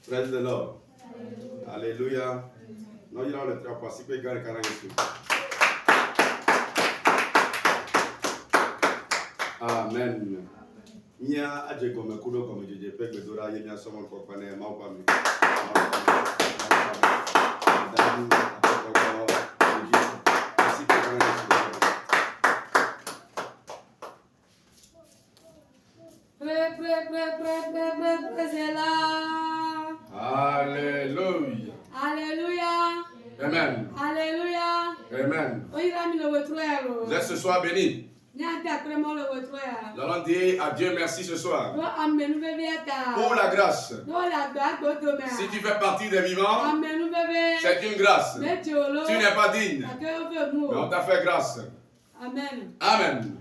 Praise the Lord. Alléluia. Non, il y a le trois pas. Si vous regardez quand même. Amen. Mia aje comme kudo comme je peux me dora yenya somo ko pane ma ko mi. C'est là. Alléluia. Alléluia. Amen. Alléluia. Amen. Vous êtes ce soir bénis. Nous allons dire à Dieu merci ce soir pour la grâce. Si tu fais partie des vivants, c'est une grâce. Tu n'es pas digne, mais on t'a fait grâce. Amen. Amen.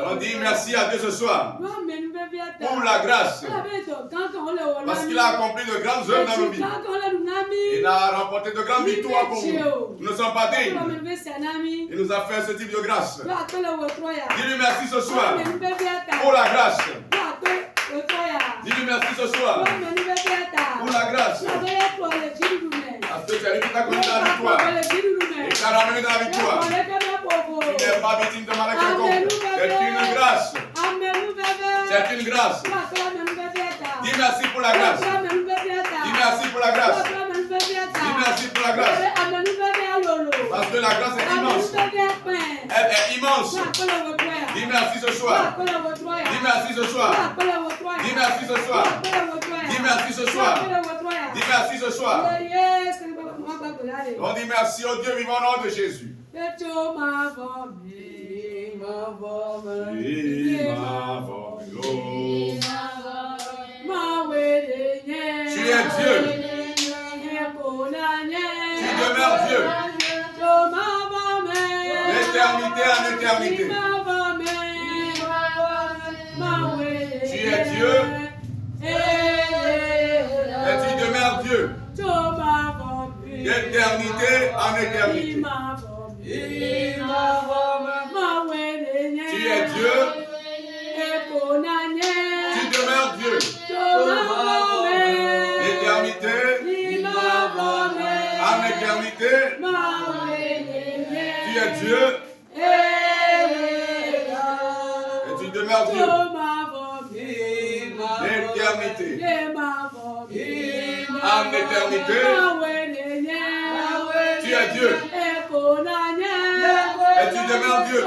On dit merci à Dieu ce soir pour la grâce. Parce qu'il a accompli de grandes œuvres dans nos vies. Il a remporté de grandes victoires pour nous. Nous ne sommes pas dignes. Il nous a fait ce type de grâce. Dis-lui merci ce soir pour la grâce. Dis-lui merci ce soir pour la grâce. Parce que c'est lui qui t'a connu la victoire. Il t'a ramené dans la victoire. Il n'est pas victime de malheur quelconque. C'est une grâce. C'est une grâce. Dis merci pour la grâce. Dis merci pour la grâce. Dis merci pour la grâce. Parce que la grâce est immense. Elle est immense. Dis merci ce soir. Dis merci ce soir. Dis merci ce soir. Dis merci ce soir. Dis merci ce soir. On dit merci au Dieu vivant au nom de Jésus. Tu es Dieu. Tu demeures Dieu. D'éternité en éternité. Tu es Dieu. d'éternité en éternité. Tu es Dieu. Tu demeures Dieu. L'éternité en éternité. Tu es Dieu. Et tu demeures Dieu. L'éternité. En éternité. Tu es Dieu. Et tu demeures Dieu.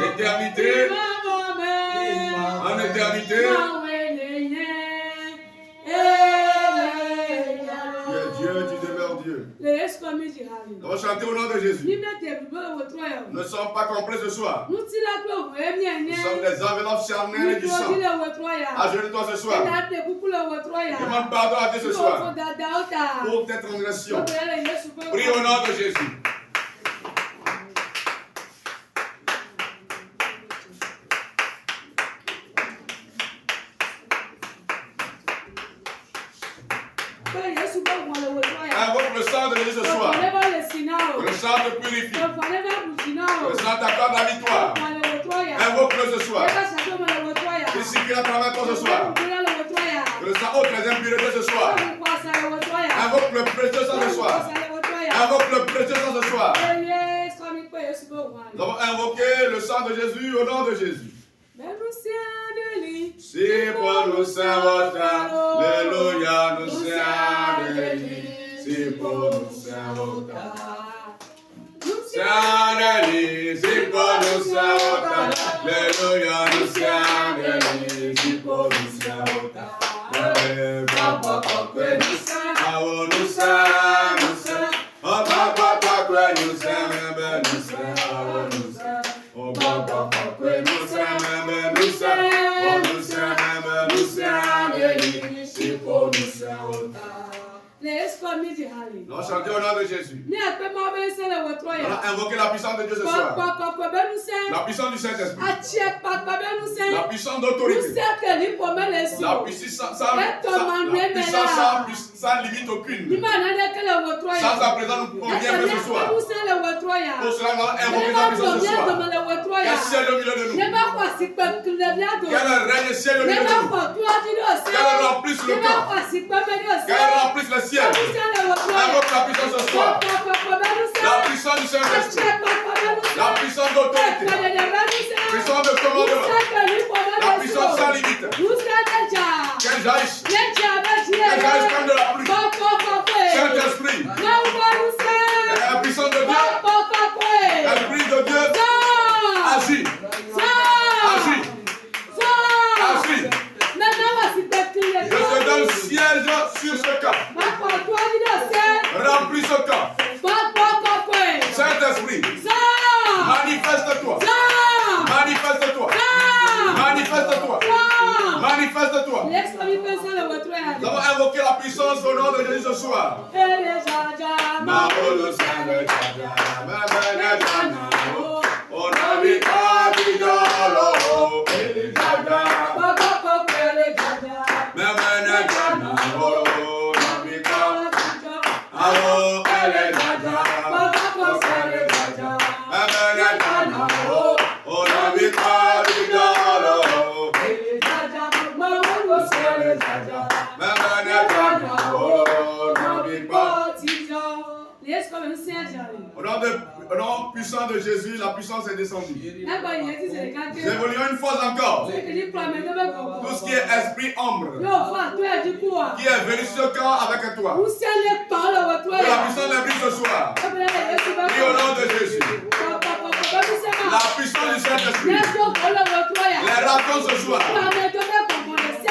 L'éternité. En éternité. Tu es Dieu, tu demeures Dieu. On va chanter au nom de Jésus. Nous ne sommes pas complets ce soir. Nous sommes des enveloppes charnelles du sang. Ajoute-toi ce soir. Demande pardon à Dieu ce soir pour tes transgressions. Prie au nom de Jésus. Invoque le sang de Jésus ce soir. Le sang te purifie. Le sang t'accorde la victoire. Invoque-le ce soir. Il circule à travers toi ce soir. Le sang ôte les impuretés ce soir. Invoque le précieux sang ce soir. Invoque le précieux sang ce soir. Nous avons invoqué le sang de Jésus au nom de Jésus. Si pour nous Saint-Votar, Alléluia, nous Saint-Denis. Si pour nous Saint-Votar, Saint-Denis. Si pour nous Saint-Votar, Alléluia, nous Saint-Denis. Si pour nous Saint-Votar, Papa, nous Saint, nous Saint, nous Saint. Oh Papa, nous Saint, nous Saint, nous Saint. Oh Papa, nous Saint, nous Saint. Nous chantons au nom de Jésus. On a invoqué la puissance de Dieu ce soir. La puissance du Saint-Esprit. La puissance d'autorité. La puissance sans limite aucune. Sans sa présence, nous pouvons bien faire ce soir. Pour cela, nous allons invoquer la puissance ce soir. Quel ciel au milieu de nous. Quel règne ciel au milieu de nous. Quel remplisse le camp. Quel remplisse le ciel. Invoque la puissance ce soir. La puissance du Saint-Esprit. La puissance d'autorité. La puissance de commandement. La puissance sans limite. Qu'elle jaillisse. Qu'elle jaillisse comme de la pluie. Saint-Esprit. La puissance de Dieu. L'Esprit de Dieu. Agis. Agis. Agis. Je te donne siège sur ce camp. Remplis ce camp. Saint-Esprit, manifeste-toi. Manifeste-toi. Manifeste-toi. Manifeste-toi. Nous avons invoqué la puissance au nom de Jésus ce soir. Au nom puissant de Jésus, la puissance est descendue. Nous évoluons une fois encore. Tout ce qui est esprit ombre, qui est venu sur le camp avec toi, que la puissance les brise ce soir. Et au nom de Jésus, la puissance du Saint-Esprit les raconte ce soir.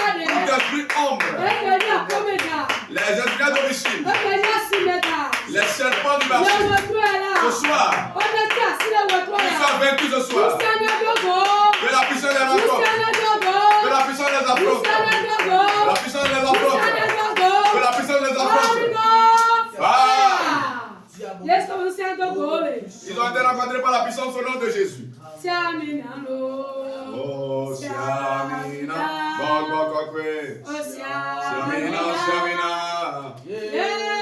Tout esprit ombre, les esprits d'origine, les serpents du marché, ce soir, ils sont vaincus ce soir. Que la puissance les rencontre. Que la puissance les affronte. Que la puissance les affronte. Que la puissance les affronte. Ils ont été rencontrés par la puissance au nom de Jésus. Oh, Siamina, Siamina, Siamina.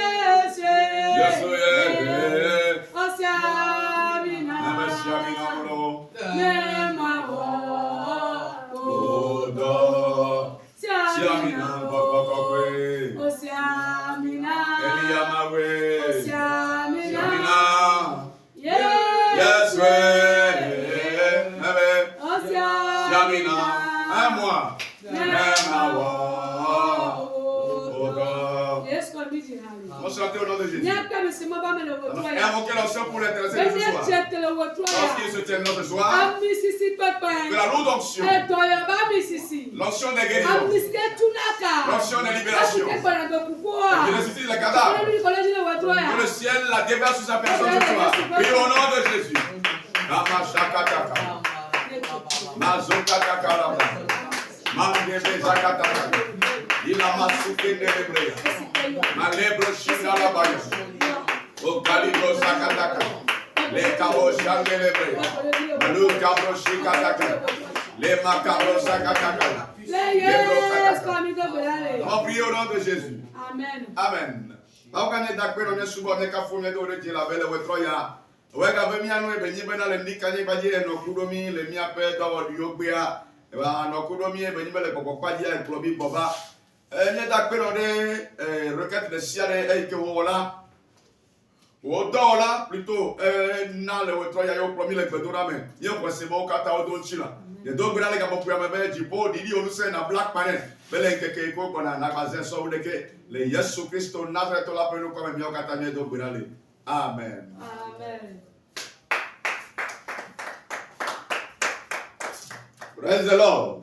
On chanter au nom de Jésus. Et invoquer l'onction pour l'intéresser de ce soir. Lorsqu'il se tient ce soir, que la lourde onction, l'onction des guérisons, l'onction des libérations, qui ressuscite les cadavres, que le ciel la déverse sur sa personne ce soir. Prie au nom de Jésus. Il a massouké de l'hébreu. Ma lèvre china la baya. Au calibro sakataka. Les cabos changent l'hébreu. Le cabro chikataka. Les macabros sakataka. On prie au nom de Jésus. Amen. Amen. Amen. Wega vemia no ebenyi bena le ndikanye baje no kudomi le mia pe dawo yogbea no kudomi ebenyi bele kokokwa dia eklobi boba ne da pe no de requête de siare e ke wola wo dola plutôt na le wetro ya yo promi le bedora me ye ko se bo kata o don chila ye do gbera le ka bo pya me ji bo didi onu se na black man bele keke ko kona na bazen so de ke le Yesu Kristo Nazareth la pe no ko me mi o kata me do gbera le. Amen. Amen. Praise the Lord.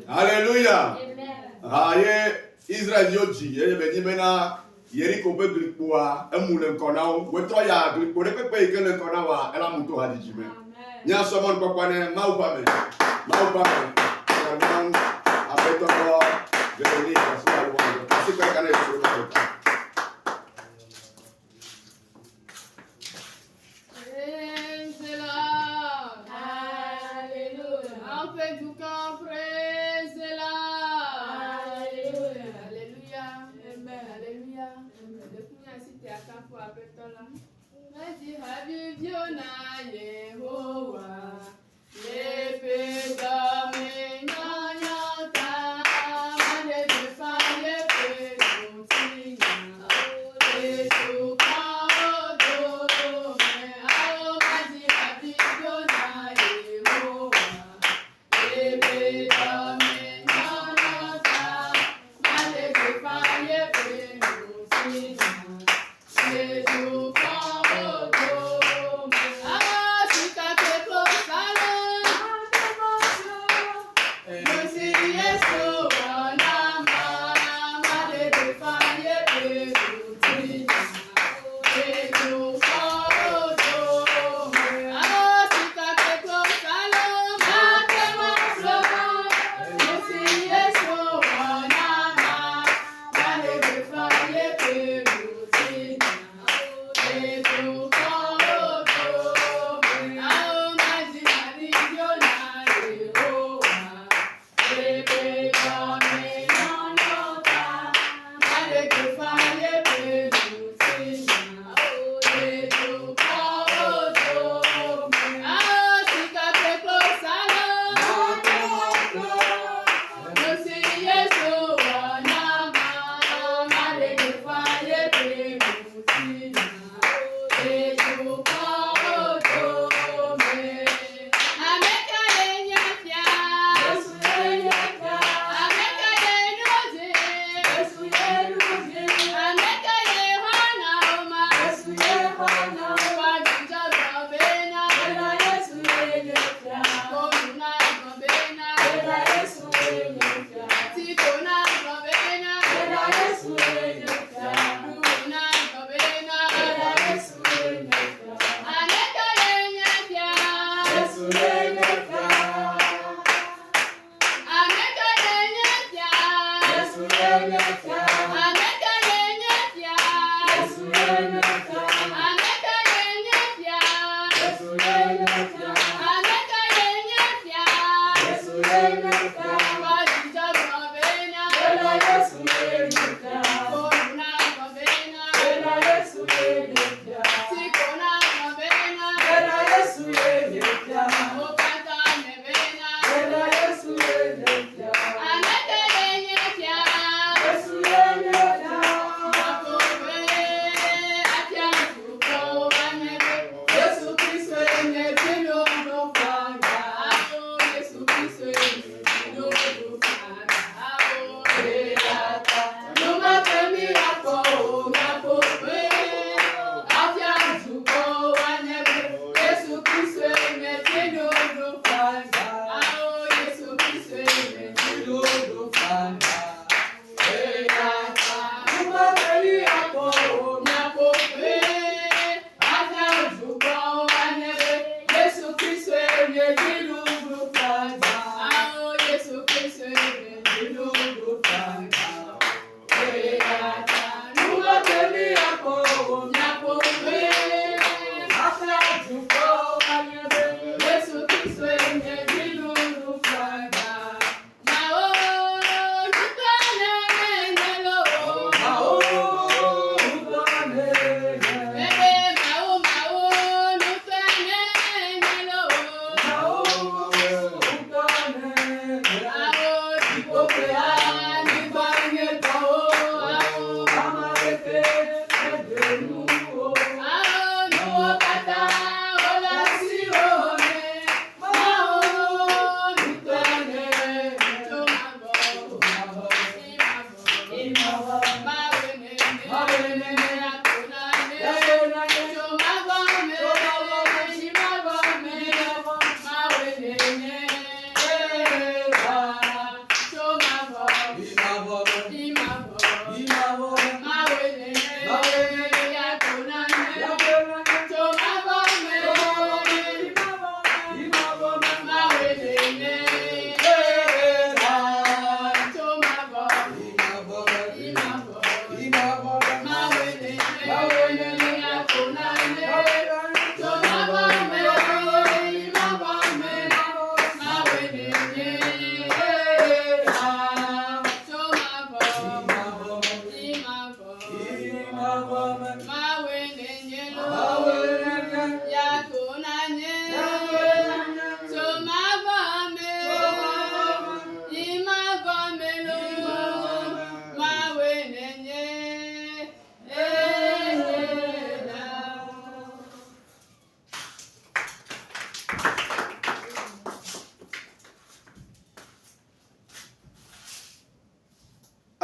Hallelujah. Aye Israel yoji ye beni bena yeri ko be glikpoa emule nkona o wetro ya glikpo de pepe ikele nkona wa ela muto hadijime. Nya somon kokwane maupa me. Sermon abeto ko Veronique aswa lo. Asi pe kana yeso ko.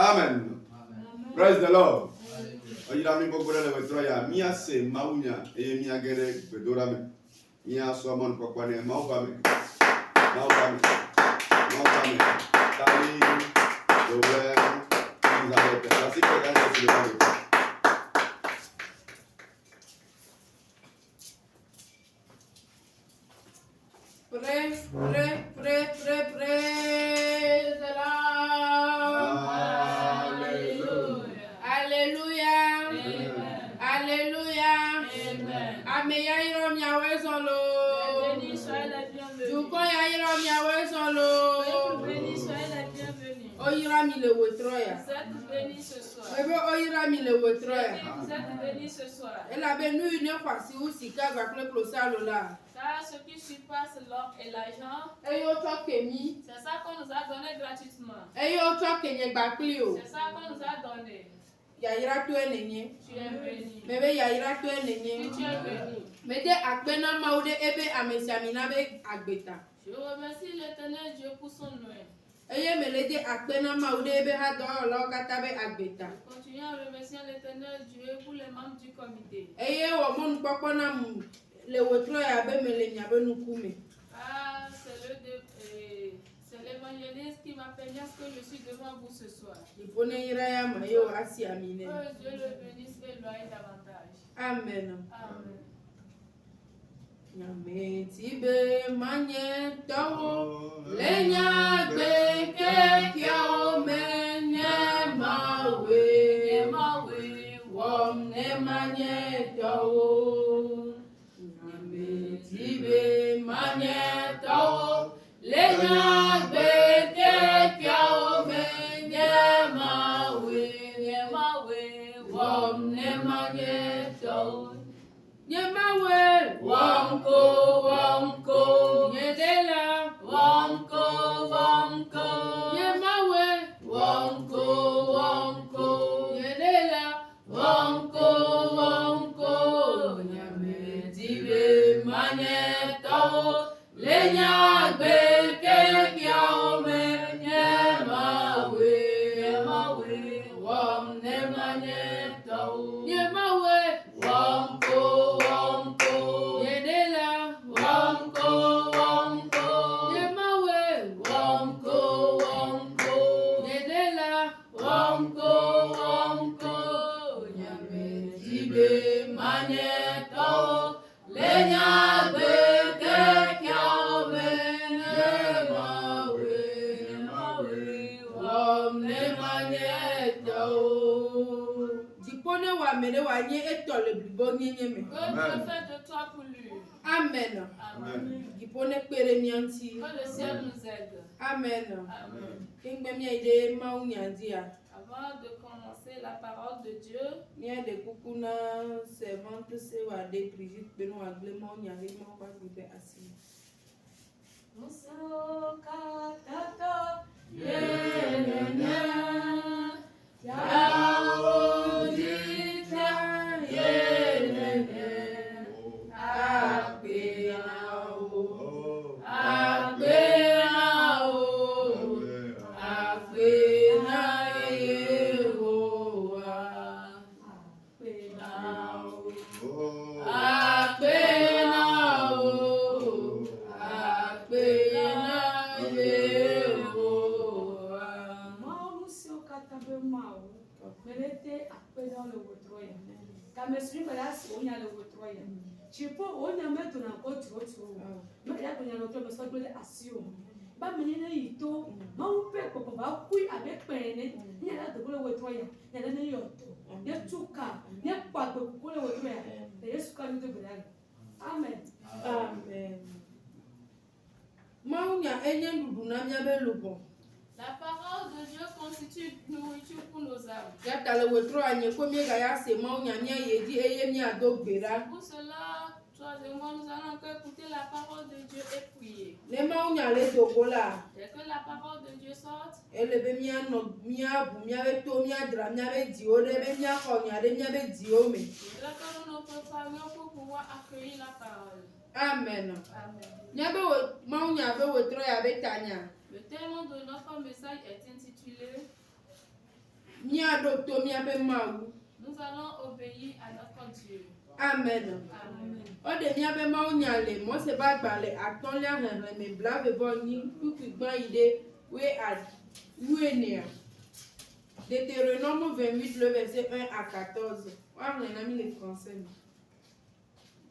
Amen. Praise the Lord. Oyira mi gbogbo le wetro ya mi ase maunya e mi agere bedora me. Mi aso amon kokwa ne mauba me. Mauba me. Tali doble Elizabeth. Así que ganas de lo. Praise the Lord. Hallelujah. Hallelujah. Amen. Yairo mi awe solo. Juko yairo mi awe solo. Oyira mi le wotroya. Vous êtes bénis ce soir. Oyira mi le wotroya. Vous êtes bénis ce soir. Elle avait nous une fois si ou si ka va le closer là. Car ce qui surpasse l'or et l'argent, Eyo to kemi. c'est ça qu'on nous a donné gratuitement. Eyo to kenye gba klio. C'est ça qu'on nous a donné. Yaira to enenye. Tu es béni. Mebe yaira to enenye. Tu es béni. Mede akpena maude ebe amesiamina be agbeta. Je remercie l'Éternel Dieu pour son nom. Eye melede akpena maude ebe ha do lo kata be agbeta. Continuons à remercier l'Éternel Dieu pour les membres du comité. Eye wo mon popona mu le wotro ya be mele nya be nukume. Ah, c'est l'évangéliste qui m'a permis à ce que je suis devant vous ce soir. Ipone ira ya ma yo asi amine. Que Dieu le bénisse et loie davantage. Amen. Amen. Nyame tibe manye tawo lenya gbe kekyo menye mawe wom ne manye tawo Nyame tibe manye tawo lenya gbe kekyo menye mawe wom ne manye tawo Nyemawe, wamko, nyedela, wamko, nyemawe, wamko, nyedela, wamko, nyame tibe manetawo, lenya gbeke kiaome, nyemawe, wamne manetawo, nyemawe, wamko, yedela, wamko, yemawe, wamko, yedela, wamko, nyame tibe manetawo, lenya gbeke kiaome, nyemawe, wamne manetawo. Dipone wa mele wa nye etole blibo nye nye me. Que Dieu fait de toi pour lui. Amen. Amen. Dipone pere nyanti. Que le ciel nous aide. Amen. Amen. Kingbe mi ide mau nyandia. Avant de commencer la parole de Dieu, Mi ade kukuna servante se wa de Brigitte beno agle mau nyari mau ba gbe asi. Musoka tato Chipo onya meto na otu ma ya kunya no to so gbele asio ba mi ni yito ma wo pe popo ba ku abe pe ni ni la to gbele we to ya ya na ni yoto ye tuka ye pa gbe ku le we to ya Yesu ka ni to gbele amen Amen. Mau nya enye ndudu na mia be lupo. la parole de Dieu constitue nourriture pour nos âmes. Ya tale we tro anye ko mi ga ya se mau nya mia ye di eye mi ado gbera. Pour cela, toi et moi, nous allons encore écouter la parole de Dieu et prier. Ne mau nya le dogola. Dès que la parole de Dieu sorte, Ele be mia no mia bu mia be to mia dra mia be di o de be mia ko nya de mia be di o me. c'est là que nous nous préparions pour pouvoir accueillir la parole. Amen. Amen. Nya be wo mau nya be wo tro ya be tanya. Le thème de notre message est intitulé Nous allons obéir à notre Dieu. Amen. Amen. Ode miabe mawu nyale mo se ba gbale atolia hehe me blave boni kukugban ide we ad uenea. Deutéronome 28 le verset 1 à 14. On a mis les français.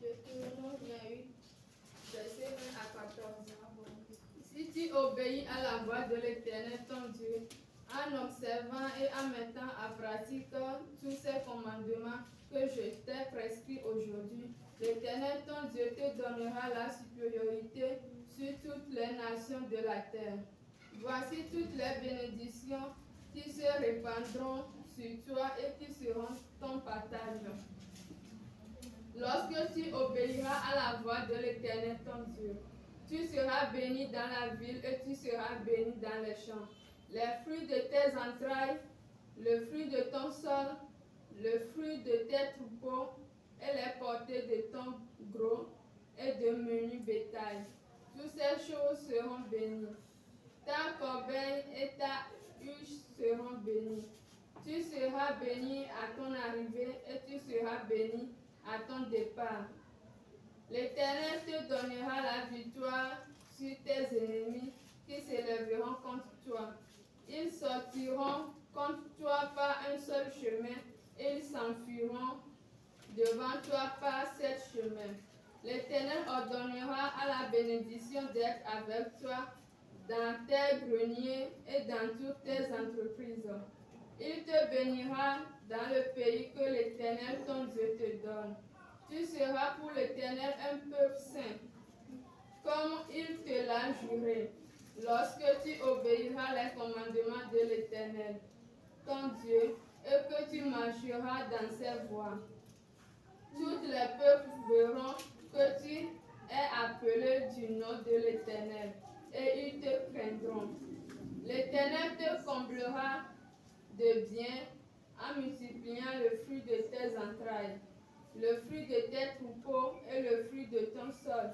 Deutéronome 28 verset 1 à 14. Si tu obéis à la voix de l'Éternel ton Dieu, en observant et en mettant en pratique tous ces commandements que je t'ai prescrits aujourd'hui, l'Éternel ton Dieu te donnera la supériorité sur toutes les nations de la terre. Voici toutes les bénédictions qui se répandront sur toi et qui seront ton partage. Lorsque tu obéiras à la voix de l'Éternel ton Dieu, tu seras béni dans la ville et tu seras béni dans les champs. Les fruits de tes entrailles, le fruit de ton sol, le fruit de tes troupeaux et les portées de ton gros et de menu bétail. Toutes ces choses seront bénies. Ta corbeille et ta huche seront bénies. Tu seras béni à ton arrivée et tu seras béni à ton départ. L'Éternel te donnera la victoire sur tes ennemis qui s'élèveront contre toi. Ils sortiront contre toi par un seul chemin et ils s'enfuiront devant toi par 7 chemins. L'Éternel ordonnera à la bénédiction d'être avec toi dans tes greniers et dans toutes tes entreprises. Il te bénira dans le pays que l'Éternel ton Dieu te donne. Tu seras pour l'Éternel un peuple saint, comme il te l'a juré, lorsque tu obéiras les commandements de l'Éternel, ton Dieu, et que tu marcheras dans ses voies. Tous les peuples verront que tu es appelé du nom de l'Éternel, et ils te craindront. L'Éternel te comblera de bien en multipliant le fruit de tes entrailles, le fruit de tes troupeaux et le fruit de ton sol,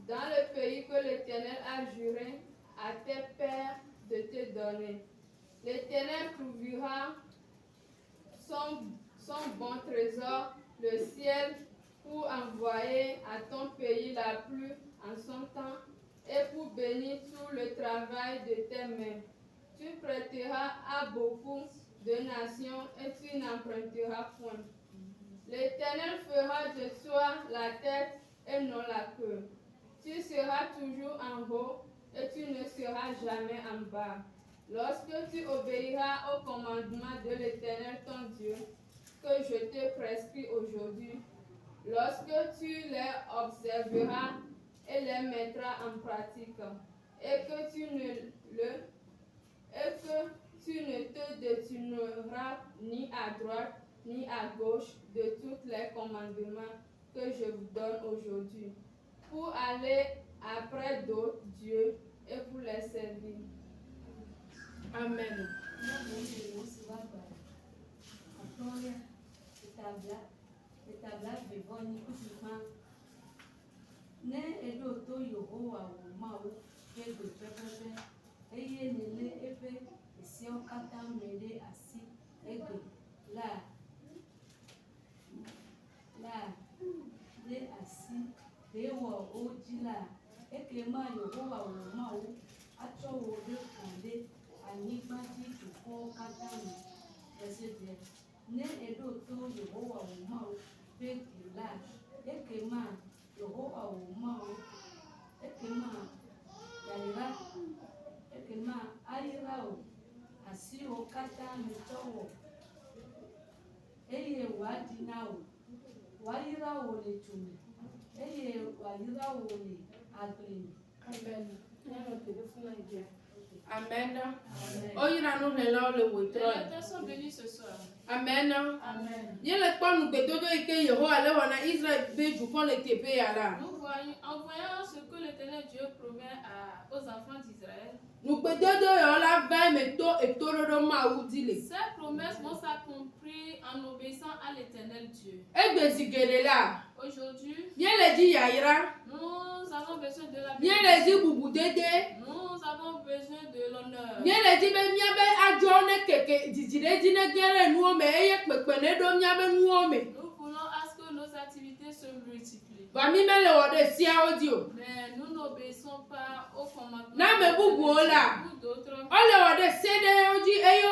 dans le pays que l'Éternel a juré à tes pères de te donner. L'Éternel trouvrira son bon trésor, le ciel, pour envoyer à ton pays la pluie en son temps et pour bénir tout le travail de tes mains. Tu prêteras à beaucoup de nations et tu n'emprunteras point. L'Éternel fera de toi la tête et non la queue. Tu seras toujours en haut et tu ne seras jamais en bas. Lorsque tu obéiras au commandement de l'Éternel ton Dieu, que je te prescris aujourd'hui, lorsque tu les observeras et les mettras en pratique, et que tu ne te détourneras ni à droite ni à gauche de tous les commandements que je vous donne aujourd'hui, pour aller après d'autres dieux et pour les servir. Amen. Ne eɖo to Yehowa wò Mawu ƒe gbe pɛpɛpɛ eye nèlé eƒe seawo katã me ɖe asi egbe la ɖe asi ɖe wɔ wo dzi la ekema Yehowa wò Mawu atsɔ wò ɖe kɔ ɖe anyigba dzi dukɔwo katã me. Ne eɖo to Yehowa wò Mawu ƒe gbe la ekema Yehowa wò Mawu ayra wò asiwo katã metsɔ wɔ eye wòaɖi na wò, wòayra wò le tume eye wòayra wò le agble me. Amen. Oyira nu helawo le wòtrɔ. Amen. Nye le kpɔ nugbedodo yi ke Yehowa le wɔna Israël be dukɔ le teƒe ya la. Nous voyons ce que l'Éternel Dieu promet aux enfants d'Israël. Nugbedodo yawo la va me to etoɖoɖo Mawu dzi le. Ces promesses vont s'accomplir en obéissant à l'Éternel Dieu. Egbe zi geɖe la. Aujourd'hui, Mie le dzi yayra. nous avons besoin de la Mie le dzi bubudede. Nous avons besoin de l'honneur. Mie le dzi be miabe adzɔ ne keke dzidzi dine gere nuome eye kpekpene do miabe nuome. Nous voulons à ce que nos activités se multiplient. Ba mi mele wode sia audio. Mais nous n'obéissons pas au commandement. Na me bubu ola. Ole wode sede oji eye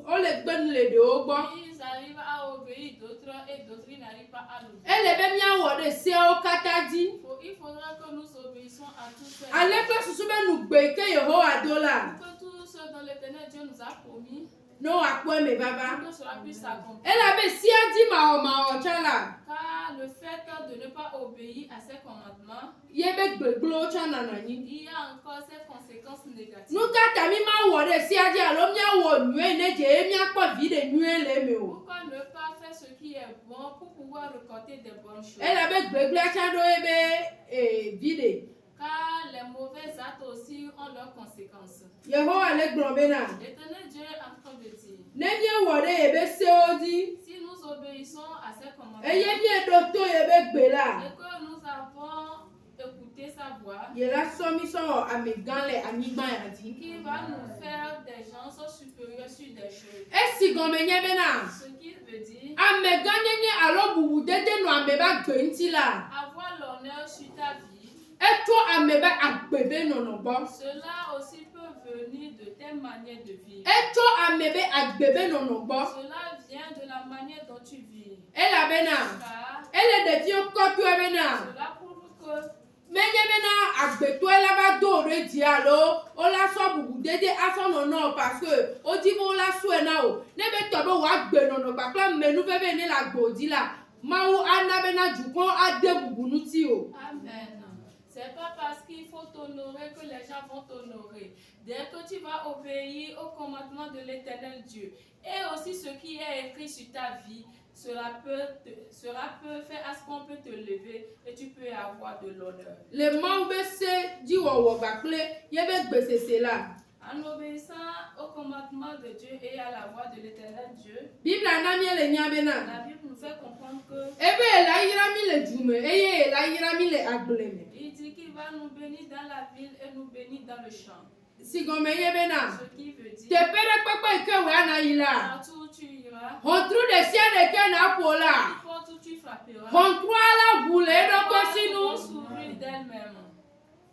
ole gbenu le de ogbo. Ils arrivent à obéir d'autres et d'autres n'arrivent pas à l'obéir. Ele be mia wode sia o katadi. Il faudra que nous obéissons à tous ces. Ale ko susu be nu gbe ke Yehowa dola. Que tout ce dont l'Éternel Dieu nous a promis. No akpo me baba. Que cela puisse s'accomplir. Ele be sia di ma o chala. Car le fait de ne pas obéir à ses commandements, Yebe gbeglo chana nani. il y a encore ses conséquences négatives. Nuka tami ma wode sia di alo mia wo nue ne je mia kpo vide nue le me o. Pourquoi ne pas faire ce qui est bon pour pouvoir récolter des bonnes choses? Ele be gbeglo chando ebe vide. Car les mauvais actes aussi ont leurs conséquences. Yehowa le globena. L'Éternel Dieu est en train de dire, Ne mie wode ebe seodi. si nous obéissons à ses commandements Eye mie doto ebe gbela. et que nous avons écouté sa voix, Yela somi so ameganle amigba yadi. qui va nous faire des gens supérieurs sur des choses. Esi gome nyebena. Ce qui veut dire Ameganyenye alo bubu dede no ameba gbenti la. avoir l'honneur sur ta vie. Eto ameba agbebe nonobo. Cela aussi peut venir de tes manières de vivre. Eto amebe agbebe nonobo. Cela vient de la manière dont tu vis. Ela bena. Car Ele de fio kotu ebena. cela prouve que Menye bena agbeto ela ba do re di alo. Ola so bubu dede aso nono parce que odibo la suena o. Nebe tobo wa gbe nono bakla menu bebe ne la gbodi la. Mawu anabena jukon ade bubu nuti o. Amen. C'est pas parce qu'il faut t'honorer que les gens vont t'honorer. Dès que tu vas obéir au commandement de l'Éternel Dieu et aussi ce qui est écrit sur ta vie, cela peut faire à ce qu'on peut te lever et tu peux avoir de l'honneur. Le maube se di wo bakle yebe gbesese la. En obéissant au commandement de Dieu et à la voix de l'Éternel Dieu, Bible anami le nyabena. la Bible nous fait comprendre que Ebe la yirami le jume eye la yirami le agleme. il dit qu'il va nous bénir dans la ville et nous bénir dans le champ. Sigome yebena. Ce qui veut dire Te pere pepe ke we anayila. partout où tu iras, Hontru de siane ke na pola. n'importe où tu frapperas, Hontru ala bule do vont kosinu. s'ouvrir d'elles-mêmes.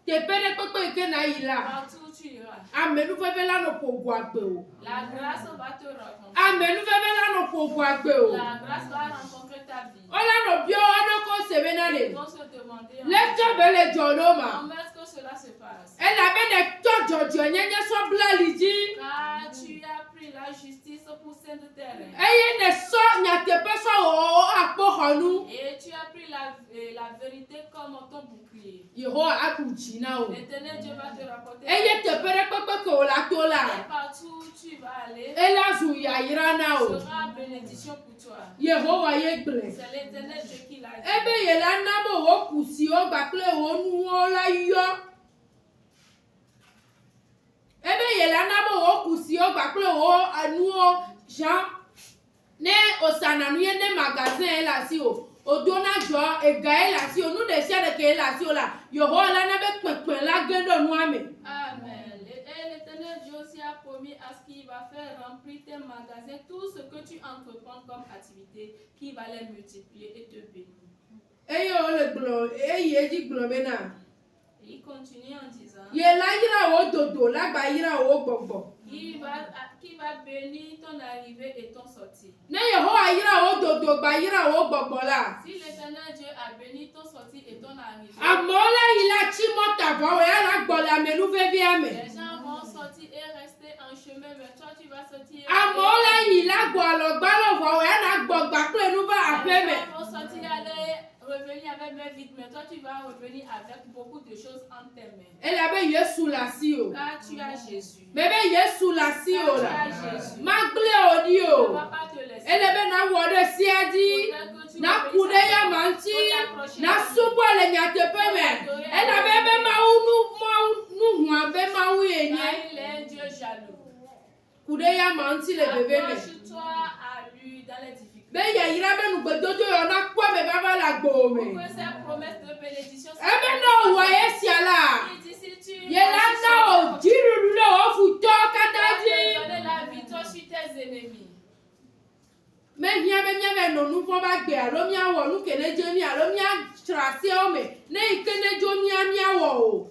Te pere pepe ke na yila. Partout où tu iras, Amenu febe la no po gwa gbe o. la grâce va te rencontrer. Amenu febe la no po gwa gbe o. La grâce va rencontrer ta vie. Ola no bio ano ko sebena Ils de. vont se demander Lecture bele joloma. comment est-ce que cela se passe. Elle avait des jojo nyenye so blaliji. Car tu as pris la justice pour sainte terre. Eye ne so nyatepe so o akpo honu. Et tu as pris la vérité comme ton bouclier. Yehowa akuchina o. L'Éternel Dieu va te rapporter. Eye te pere pepe ke o la to Et la. partout où tu vas aller, Ela zu ya yirana o. sera bénédiction pour toi. Yehowa ye gble. C'est l'Éternel Dieu qui l'a dit. Ebe ye la nabo o kusi o bakle o nu o la yo. Ebe ye la nabo o kusi o bakle o anu o Jean. Ne osana nu ye ne magasin la si o. Odona jo ega la si o nu de sia de ke la si o la. Yehowa la na be pepe la gendo nu ame. Amen. Et l'Éternel Dieu aussi a promis à ce qu'il va faire remplir tes magasins, tout ce que tu entreprends comme activité, qui va les multiplier et te bénir. Eye o le glo, eye di glo bena. Et il continue en disant Ye la yira o dodo, la ba yira o gbogbo. qui va bénir ton arrivée et ton sortie. Ne Yehowa yira o dodo, ba yira o gbogbo la. Si l'Éternel Dieu a béni ton sortie et ton arrivée, Amola ila chimo tabo, ya la gbola menu vevi ame. les gens vont sortir et rester en chemin, mais toi tu vas sortir et Amola ila gbolo gbalo vo, ya la gbogba kle nu ba les apeme. gens vont sortir aller revenir avec main vide, mais toi tu vas revenir avec beaucoup de choses en tes mains. Elle avait Yesu la si o. Car tu as Jésus. Bebe Yesu la si o Car tu la. as Jésus. Magle o di Il ne o. va pas te laisser. Elle be na wode si adi. Na kude ya manti. Na subo le nyate peme. Elle avait be ma nu hua be ma wu Car enye. il est un Dieu jaloux. Kude ya manti le bebe me. Accroche-toi à lui dans les difficultés. Be ye yira be nu gbedodo yo na kwa me baba la gbo Pour me. que ces promesses de bénédiction Ebe no wa ye la. il dit si tu Ye la na o jiru lo o fu to vas kataji. donner la victoire sur tes ennemis. Mais bien non nous pas bagbe alo mia wo nu kene je mi alo mia tracé o me ne kene jo mia wo.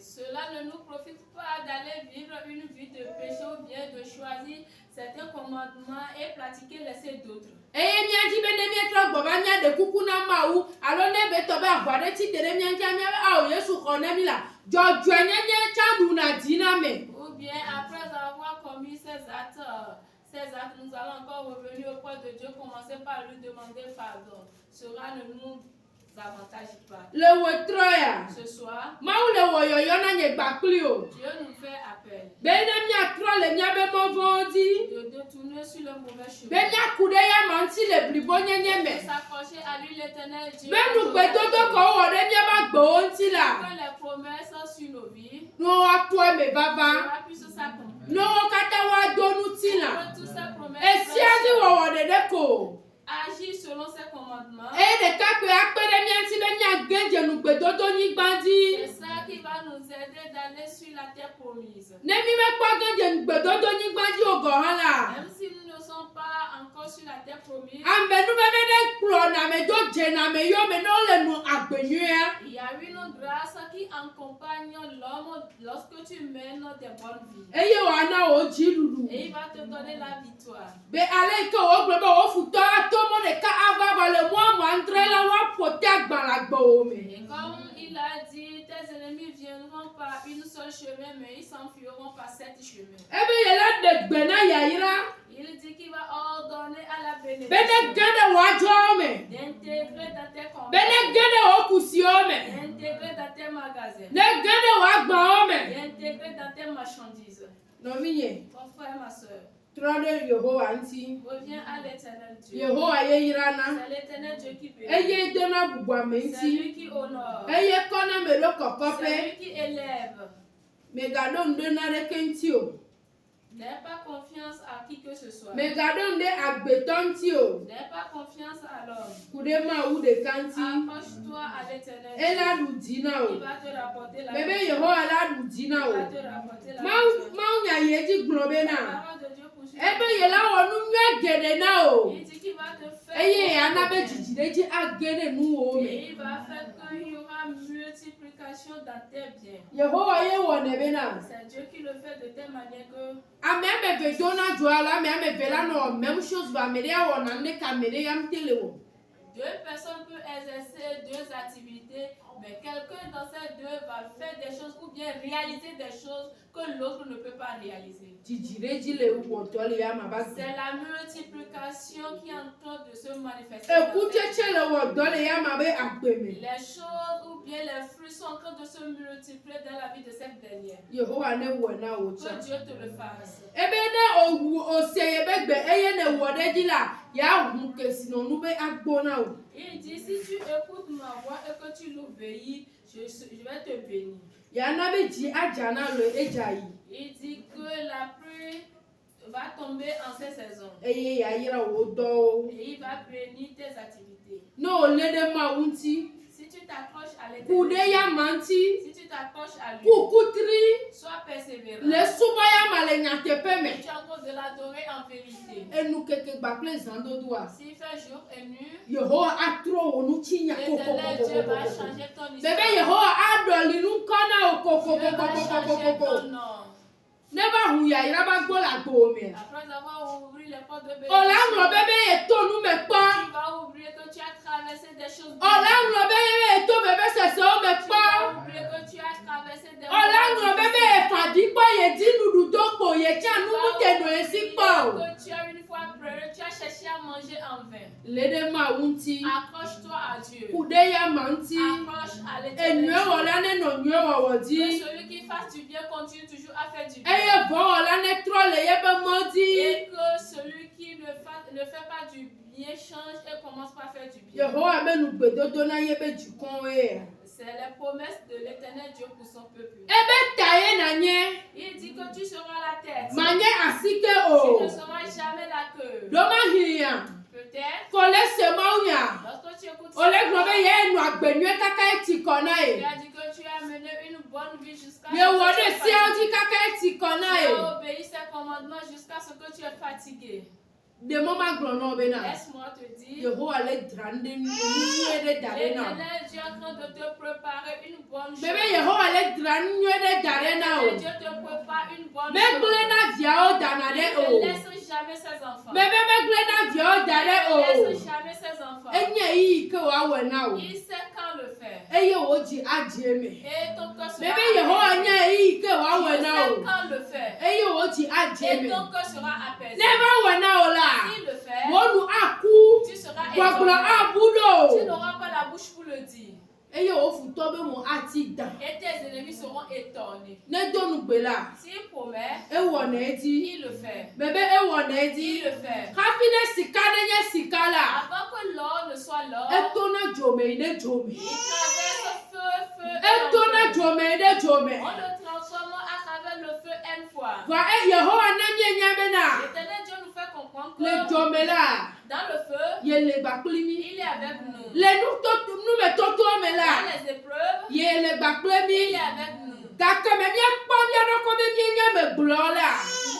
Cela ne nous profite pas d'aller vivre une vie de péché ou bien de choisir certains commandements et pratiquer les d'autres. Mia ji be ne mia tro gbo ba mia de kuku na ma wu alo ne be to ba gwa de ti tere mia nja mia a o Yesu ko ne mi la jojo enye cha du na dina me. Ou bien après avoir commis ces actes, nous allons encore revenir auprès de Dieu, commencer par lui demander pardon. Cela ne nous avantage pas. Le wotroya. Ce soir, Ma ou le woyoyo na nye gbakli o. Dieu nous fait appel. Be ne mia tro le mia be mo vondi. De tourner sur le mauvais chemin. Be mia kude ya manti le blibo nyenye me. S'accrocher à lui l'Éternel Dieu. Be nu gbe toto ko wo de mia ba gbo onti la. Que les promesses sur nos vies. No wa po me baba. Puisse s'accomplir. No kata wa donu ti la. Que toutes ces promesses. Esi adi wo de ko. Agir selon ses commandements. De ka pe akpere mia ti be mia genje nu gbe toto ni gbandi. C'est ça qui va nous aider d'aller sur la terre promise. Ne mi me pa genje nu gbe toto ni gbandi o go hala. Même si nous ne sommes pas encore sur la terre promise. Ambe nu be de klo na me do je na me yo me no le nu agbenyu ya. Il y a une grâce qui accompagne l'homme lorsque tu mènes des bonnes vies. Eye wa na o ji lulu. Et il va te donner la victoire. Be ale ko o gbe o futo ato mo de ka ava ba le mo andre la wa pote agbala gbo o me. Et comme il a dit, tes ennemis viendront par une seule chemin, mais ils s'enfuiront par 7 chemins. Ebe ye la de gbe na yaira. Il dit qu'il va ordonner à la Be ne bénédiction gende wa jo me. d'intégrer dans tes Be combats, ne gende o kusi o me. d'intégrer dans tes magasins, Ne gende wa gba o me. d'intégrer dans tes marchandises. No miye. Mon frère, ma soeur, Trode Yehowa nti. reviens à l'éternel Dieu. Yehowa ye yirana. C'est l'éternel Dieu qui bénit. Eye dena bugwa me C'est nti. lui qui honore. Eye kona me lo C'est kokope. lui qui élève. Me gado ndena reke nti o. N'aie pas confiance à qui que ce soit. Me gado nde agbeto nti o. N'aie pas confiance à l'homme. Kude ma u de kanti. Accroche-toi à l'éternel. Ela du dina Il o. va te rapporter la Bebe victoire. Yehowa la du dina Il va o. te rapporter la Ma victoire. nya yeji globe La na. parole de Dieu poursuit. Ebe ye la wonu nwe gede na o. Il dit qu'il va te faire. Eye ya na be jijideji agene nu o me. Et il va faire qu'il y aura multiplication dans tes biens. Yehowa ye wone be na. C'est Dieu qui le fait de telle manière que Ame me ve dona joala me ame ve la no même chose va me ya wona ne ka me ya mtele wo. deux personnes peuvent exercer deux activités, mais quelqu'un dans ces deux va faire des choses ou bien réaliser des choses que l'autre ne peut pas réaliser. Jijideji le wo tole ya ma ba. C'est la multiplication qui est en train de se manifester. Ekute chele wo dole ya ma be agbeme. Les choses ou bien les fruits sont en train de se multiplier dans la vie de cette dernière. Yehowa ne wo na o cha. Que Dieu te le fasse. Ebe ne o se ye be gbe eye ne wo de di la ya hu ke sino nu be agbona o. Il dit, si tu écoutes ma voix et que tu l'obéis, je vais te bénir. Ya na be ji aja na lo eja yi. Il dit que la pluie va tomber en ces saisons. Eye ya yira wo do. Et il va bénir tes activités. No le de ma unti. Si tu t'accroches à Kude l'éternel, ya manti. si tu t'accroches à lui, Kukutri. sois persévérant. Le suba ya ma le nyate pe me. Tu es en train de l'adorer en vérité. Enu keke bakle zando doa. S'il fait jour et nuit, Yehowa atro wo nu chinya ko ko l'éternel ko Dieu ko va ko. changer ton Bebe histoire. Yehowa adoli nu kona o ko ko Dieu ko va ko ko changer ko ko. ton nom. Never hu ya ira ba gbo la gbo me. Après avoir ouvert les portes de Ola bénédiction, ngro bebe e to nu me pa. tu vas oublier que tu as traversé des choses. Ola ngro bebe e to bebe se se o me Tu pa. vas oublier que tu as traversé des Ola ngro bebe e fadi po ye di nudu to po ye cha nu mu te do e si pa o. que tu as une fois pleuré, tu as cherché à manger en vain. Lede ma unti. Accroche-toi à Dieu. Kude ya manti. Accroche à Enwe l'éternel. wala ne no nwe wo Que di. celui qui fasse du bien continue toujours à faire du bien. Eye bo wala ne tro le ye be modi. Et que celui qui ne fait pas du bien change et commence par faire du bien. Yehowa be nu gbedodo na ye be jukon e. C'est les promesses de l'éternel Dieu pour son peuple. Ebe taye na nye. Il dit que tu seras la tête. Manye asike Tu o. ne seras jamais la queue. Do ma hiya. Peut-être, Kole se maunya. lorsque tu écoutes Ole grobe ye nu agbenwe kaka eti kona tu e. as dit que tu as mené une bonne vie jusqu'à Ye wone si audi kaka ti kona e. obéis ses commandements jusqu'à ce que tu es fatigué. De mama glono bena. Laisse-moi te dire, Yehowa le drande nu de darena. l'Éternel Dieu est en train de te préparer une bonne chose. Bebe Yehowa le drande nu de darena o. L'Éternel Dieu te prépare une bonne Me chose. glena viao danade Il o. ne laisse jamais ses enfants. Bebe me glena viao dare Il o. ne laisse jamais ses enfants. Enye yi ke wa wena o. Il sait quand le faire. Eye oji adjeme. Et ton cœur sera Bebe Yehowa nye yi ke wa Il wena sait o. quand le faire. Eye oji Et adjeme. ton cœur sera apaisé. Never wena o la. S'il le fait, Wonu aku. tu seras Gwagla étonné. Tu abudo. n'auras pas la bouche pour le dire. Eye ofu tobe mo ati da. Et tes ennemis seront étonnés. Ne donu gbela. S'il promet, E wona eti. il le fait. Bebe e wona Il eti. le fait. Happiness sika nenye sika la. Avant que l'or ne soit l'or, E tona jome ne jome. il traverse feu. E tona jome ne jome. On le transforme à travers le feu une fois. Va e Yehowa nenye nyamena. L'éternel Dieu nous fait comprendre que Le jome la. dans le feu, Ye le baklimi. il est avec nous. Le nu me toto me Dans la. les épreuves, Ye le il baklimi. est avec nous. Kaka me mia kpa mia no ko me mia nya me glo la.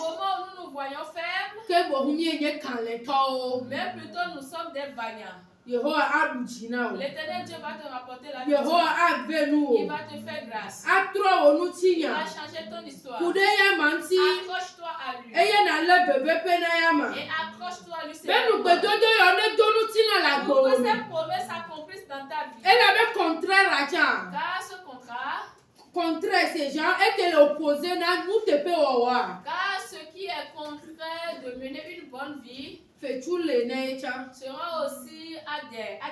Au moment où nous nous voyons faibles, Ke bo hu mia nye kan le to. mais plutôt nous sommes des vaillants. Yehowa adujina o. L'éternel Dieu va te rapporter la Yehowa victoire. avenu Il o. va te faire grâce. Atro onu Il va tinya. changer ton histoire. Kude ya manti. Accroche-toi à lui. Eye na le bebe pe na ya ma. Et accroche-toi à lui. c'est Benu bon. gbedodo yo ne donu tina la Pour que gbo. ces promesses s'accomplissent dans ta vie. Elle avait contraire à Jean. Car ce contrat, Contraire, c'est Jean. Et que l'opposé n'a nous te peut avoir. car ce qui est contraire de mener une bonne vie Fais tout les nature. sera aussi à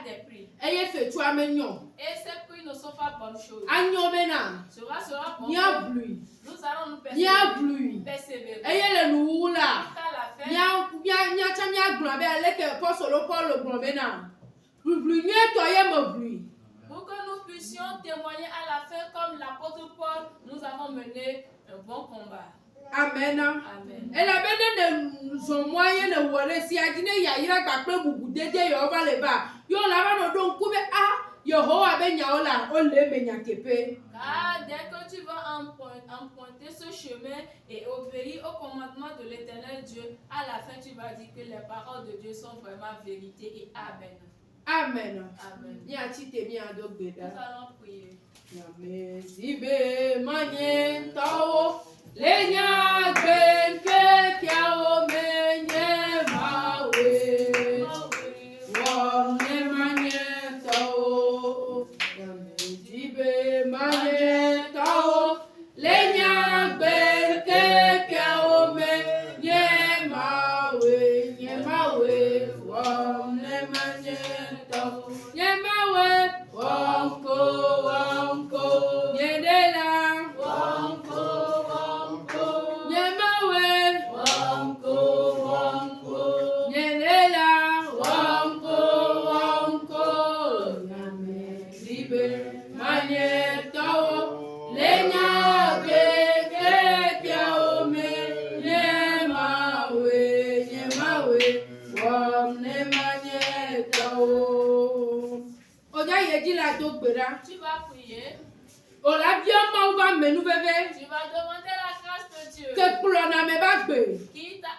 des prix. Et fais tout amignon. Et ces prix ne sont pas bonnes choses. Agnon mena. Sera bon. Ni a pluie. Nous allons nous Ni a pluie. persévérer. Et le nous là. Jusqu'à la fin. Nya chamia globe avec Paul solo Paul le globe na. Pluie ni toi y me pluie. Pour que nous puissions témoigner à la fin comme l'apôtre Paul, nous avons mené un bon combat. Amen. Amen. Elle a bien de son moyen de voir si a dîné ya ira gba bubu dede yo va le ba. Yo la va no don kube ah Yehowa be nya ola o le me nya kepe. Car dès que tu vas emprunter ce chemin et obéir au commandement de l'Éternel Dieu, à la fin tu vas dire que les paroles de Dieu sont vraiment vérité et amen. Amen. Amen. Ni a ti te mi a do Nous gbeda. allons prier. Ya me zibe manye tawo. Le nya gbe ke kia o me nye mawe. Wa ne manye tawo. Ya me zibe manye tawo. Le nya gbe ke kia o me nye mawe. Nye mawe. Wa ne manye tawo. Nye mawe. Wanko. Nye de la. Nyelela wanko yame libe manye tawo lenya ke pia ome nyemawe wamne manye tawo oja yeji la to gbera Tu vas prier. ola bi omo wa menu bebe Tu vas demander la grâce de Dieu ke kplo na me ba gbe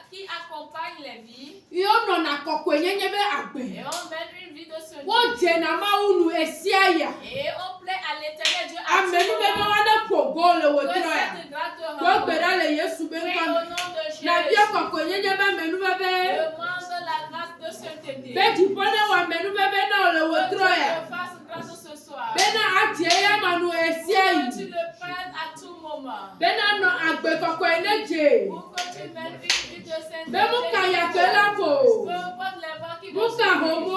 qui accompagne les vies yo no na kokwe nyenye be agbe et on mène une vie de ce wo je na ma unu esiaya et on plaît à l'Éternel Dieu amenu bebe wa na pogo le wo que tro ya cette grâce te ko rende. gbera le yesu be Prie nkan au nom de Jésus. na bi kokwe nyenye be menu bebe Demande la grâce de sainteté. be di pone wa menu bebe na le wo Que tro Dieu ya te fasse grâce ce soir. be na atie ya manu Que tu esiayi le prennes à tout moment. be na no agbe kokwe ne je Pour que tu mènes une vie de sainteté. be mu ka ya ke la Peu ko importe les vents qui mu vont ka souffler. ahomu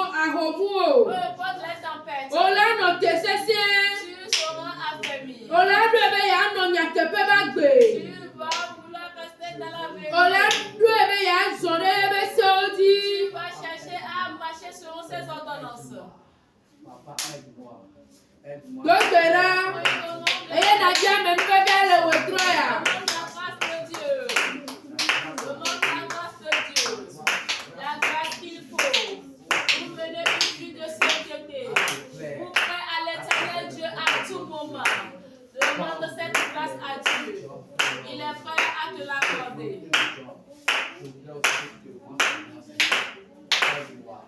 Peu o importe les tempêtes. ola no te sese Tu seras affermi. ola do be ya no nya kepe ba gbe Tu vas vouloir rester dans la vérité. ola do be ya zore be sodi Tu vas chercher à marcher selon ses ordonnances. Papa, aide-moi. Aide-moi. Dogbera eye na je menu bebe le wo tro ya Demande la grâce de Dieu. Demande la grâce de Dieu. La grâce qu'il faut pour mener une vie de sainteté. Pour faire à l'Éternel Dieu à tout moment. Demande Je voudrais aussi que tu te penses à moi, Seigneur. Aide-moi.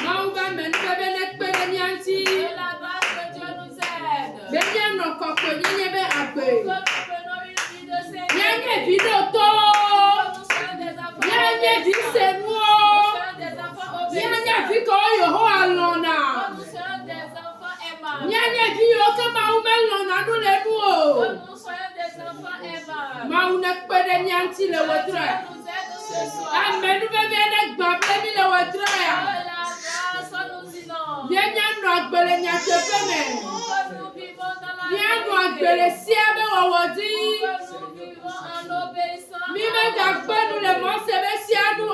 Maouba menbebe nekpele nyanti. Que la grâce de Dieu nous aide. Benye no koko nyenye akwe. Que nous menons une vie de Seigneur. Nyenye vidoto. Que nous soyons des enfants Nyenye obéissants. visenuo. Nous soyons des enfants Nyenye obéissants. viko yoho alona. Que nous soyons des enfants aimants. Nyenye viyo ke maume lona nule Que nuo. nous soyons des enfants aimants. Mau nekpele nyanti le Que wetre. Dieu nous aide ce soir. Amenu bebe nekbaple ni le wetre Que ya. la grâce nous inonde. Nyenye no agbele nyate peme. Que nous vivons dans la Nyenye no vérité. agbele siebe wawodi. Que nous vivons en obéissant. Mi me gagbenu le mo sebe sianu o.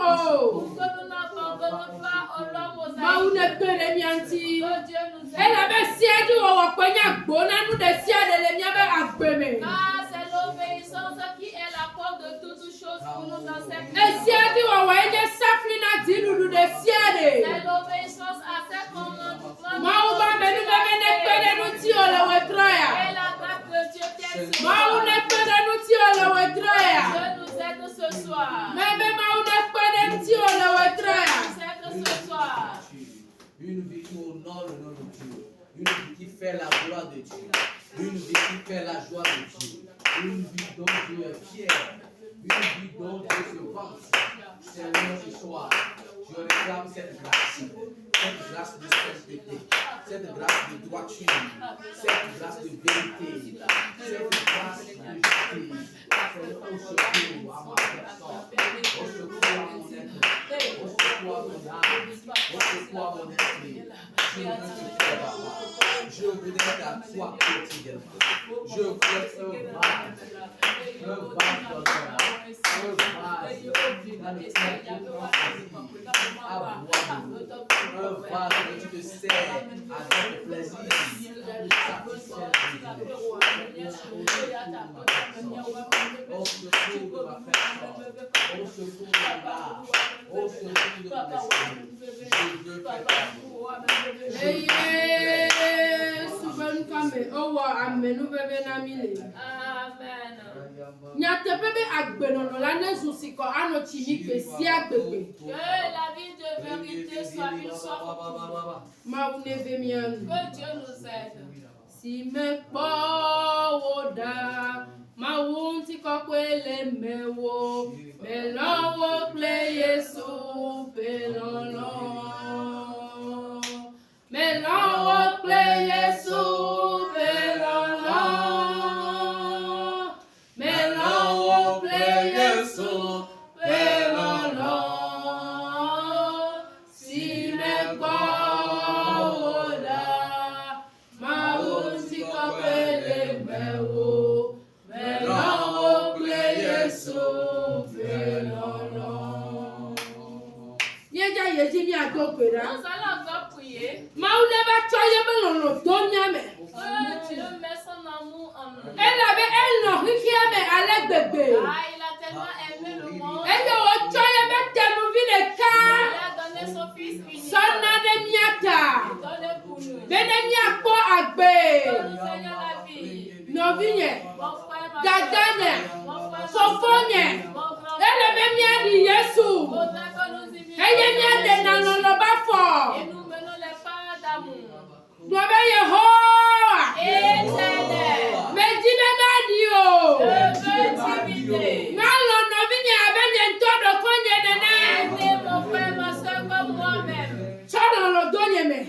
Pour que nous n'abandonnons pas au l'homme aux Mau aïeux. nekpele nyanti. Que Dieu nous Ela aide. be siadu wo kwenya gbona nu de siade le miabe agbeme. Car c'est l'obéissance qui est la cause de toutes choses pour nous dans cette E vie. siadu wo enye safli na dinudu de siade. C'est l'obéissance à ces commandements. Mau ba menu bebe nekpele nu ti o le wetroya. Et la grâce de Dieu t'aide ce Mau soir. nekpele nu ti o le wetroya. Dieu nous aide ce soir. Mebe mau nekpele nu ti o le wetroya. Dieu nous aide ce soir. Une vie qui honore le nom de Dieu. Une vie qui fait la gloire de Dieu. Une vie qui fait la joie de Dieu. Une vie dont Dieu est fier. Une vie dont Dieu se vante. Seigneur, ce soir, je réclame cette grâce. Cette grâce de sainteté. Cette grâce de droiture. Cette grâce de vérité. Cette grâce de justice. Seigneur, au secours à ma personne. Au secours à mon être. Au secours à mon âme. Au secours à mon esprit. Je veux te faire avoir. Je voudrais être à toi quotidiennement. Je voudrais être un vase d'honneur, un vase dans lequel tu prends plaisir à boire, un vase où tu te sers avec plaisir pour satisfaire tes au secours de ma personne, au secours de l'âme, au secours de mon esprit. Je veux faire avoir. Eye suben kame owo amenu bebe na mile. Amen. Nyate bebe agbenono la nezu siko ano chimi pe si agbegbe. Que la vie de vérité soit une soif pour nous. Ma uneve mianu. Que Dieu nous aide. Si me po woda ma wunti kokwele mewo melowo ple Yesu pelolo. Melowo ple Yesu pelolo. Melowo ple Yesu pelolo. Si me po woda ma wunti kokwele mewo melowo ple Yesu pelolo. Nyeja yeji mi agbopera. Nous allons encore prier. Maule ba choye belono donyame. Que Dieu met son amour en nous. Ela be eno hikiame alegbegbe. Ah, il a tellement aimé le monde. Eyo o choye be tenu vile Il ka. a donné son fils unique. Sonna de miata. Donné pour nous. Bene miakpo Que agbe. nous ayons la vie. Novinye. Mon frère, ma Dadanye. soeur. Mon frère, ma Sofonye. soeur. Mon grand Ele be miadi Yesu. faudrait que nous imitions Eye miade Jésus. nanoloba Et fo. nous menons les pas d'amour. Nobe Yehowa. Éternel. Meji be madio. Je veux t'imiter. Ngalo novinye abenye ntodo konye nene. Aimez mon frère, ma soeur comme moi-même. Chono lo donyeme.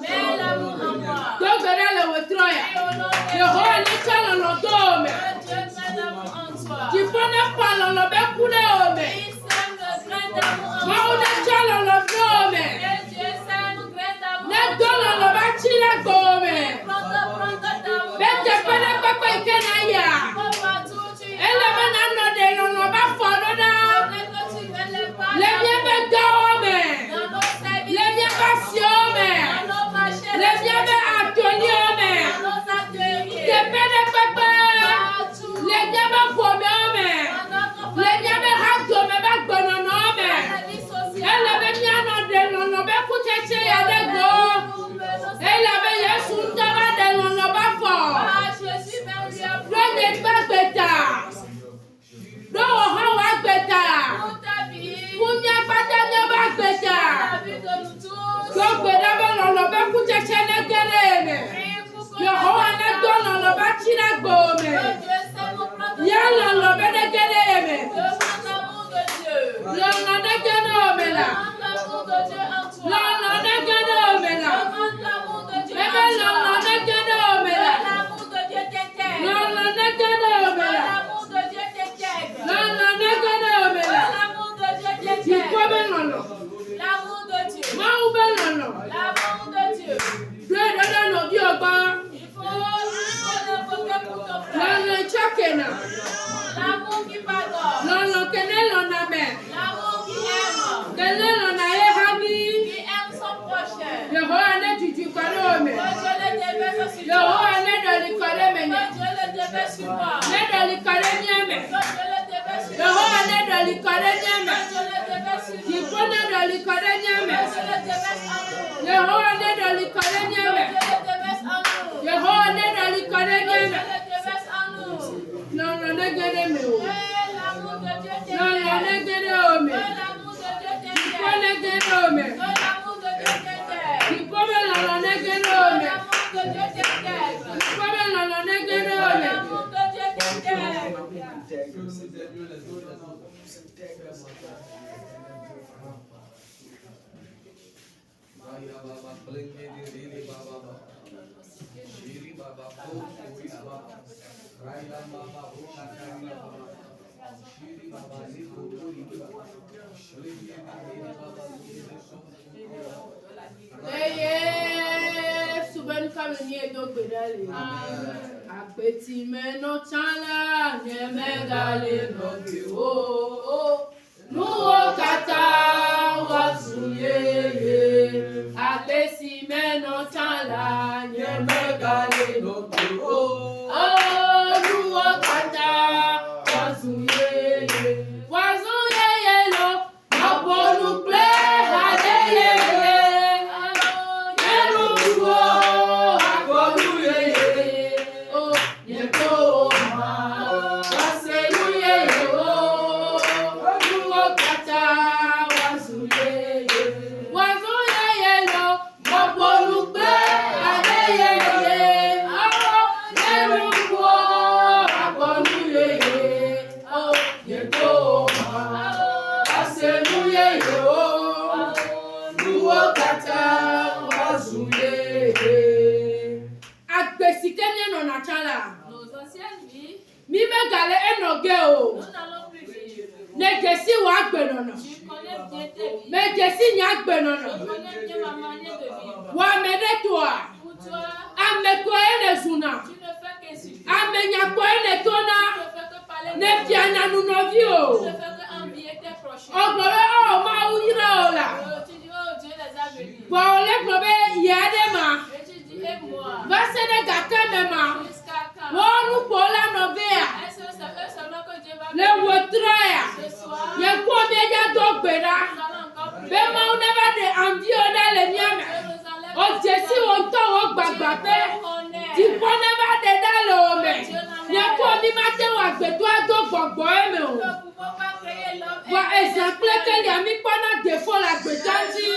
Mets l'amour en moi. Dogere le wetroya. Et au nom de Yehowa ni chono lo dome. que Dieu met l'amour en toi. Jifone palo lo be kule ome. Il sème le grain d'amour en Maune toi. chono lo dome. Et Dieu sème le grain d'amour Ne en dono lo toi. ba chile go. Yala lo bene gene eme. Demande l'amour de Dieu. Lona ne gene omela. Demande l'amour de Dieu en toi. Lona ne gene omela. Demande l'amour de Dieu en Bebe lona toi. ne gene Que omela. l'amour de Dieu t'intègre. Lona ne gene Que omela. l'amour de Dieu t'intègre. Lona ne gene Que omela. l'amour de Dieu Ti ko be t'intègre. lono. L'amour de Dieu. Ma u be lono. L'amour de Dieu. Dwe dodo no bi ogba. Il faut l'invoquer pour ton frère. Lona chakena. L'amour qui pardonne. Lona kene lona me. L'amour qui aime. Kene lona e hami. Qui aime son prochain. Yehowa ne tutu kare ome. Que Dieu le déverse sur toi. Yehowa ne doli kare Que menye. Dieu le déverse sur moi. Ne doli kare nyame. Que Dieu le déverse sur Yehowa moi. ne doli kare nyame. Que Dieu le déverse sur nous. Tipo ne doli kare nyame. Que Dieu le déverse en nous. Yehowa ne doli kare Que nyame. Dieu le déverse en nous. Yehowa ne doli kare Que Dieu nyame. le déverse en nous. Lona ne gene me o. Que l'amour de Dieu Lona ne t'intègre. gene Que ome. l'amour de Dieu Tipo t'intègre. ne gene ome. Que l'amour de Dieu t'intègre. Tipo me lona ne gene Que ome. l'amour de Dieu t'intègre. Tipo me lona ne gene Que ome. l'amour de Dieu t'intègre. Que nous aidions les uns les autres. Raya Baba, Blingy, Diri Baba, Shiri Baba, Kuri Baba, Raya Baba, Shakari Baba, Shiri Baba, Niku Kuri Baba, Shiri Baba, Eye suben kameni edo gbedale. Apeti meno chala nemegale noge o. Nuwo kata wasuye. Apeti meno chala nemegale noge o. Nuwo kata wasuye. Wasuye lo mabonu ple adeye. Nos anciennes vies, Mi me gale enoge o. nous n'allons plus vivre. Ne gesi wa gbenono. Tu connais bien tes vies. Me gesi nya Tu gbenono. connais bien ma manière de vivre. Wa me de toa. Pour toi, Ame ko ene zuna. tu ne fais qu'insulter. Ame nya ko ene Tu tona. ne fais que parler de Ne toi. piana nu novi Tu o. ne fais que envier tes prochains. Oglobe o ma uyira o la. Tu dis, oh Dieu les a bénis. Bo ole globe yade ma. Et tu dis, et moi, Va se ne gake me ma. jusqu'à quand? Wo nu po la novea. Est-ce que c'est eux seulement que Dieu va Le bénir? wotraya. Ce soir, Ye ko me ya do gbera. nous allons encore prier. Be ma une ba de envie o da le miame. Dieu nous enlève O jesi o nto o gbagba pe. Ti ko ne ba de da le o me. Ye ko mi ma te wa gbeto ado gbogbo e me o. Nous ne pouvons pas créer l'homme. Wa exemple ke ya mi pona defo la gbetanti.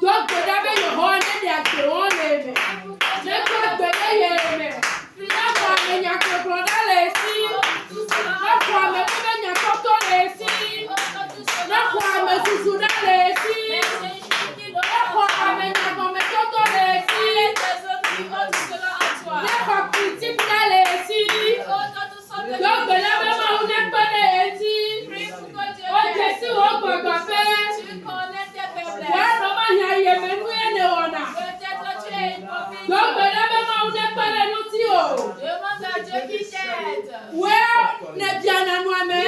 Do gbeda be yo ho ne de ate o le me. Ne ko gbede ye me. Na ko me nya ko ko da le si. Na ko me ko me nya ko to le si. Na ko me susu da le si. Na ko me nya ko me to to le si. Na ko critique da le si. Do gbeda be ma u ne pe le si. O je si o gbogbo pe. Wa ro ma ya ye me nu ye ne ona. Do gbeda be ma u ne pe le nu ti o. Demande à Dieu qui t'aide. Well, ne piana no ame.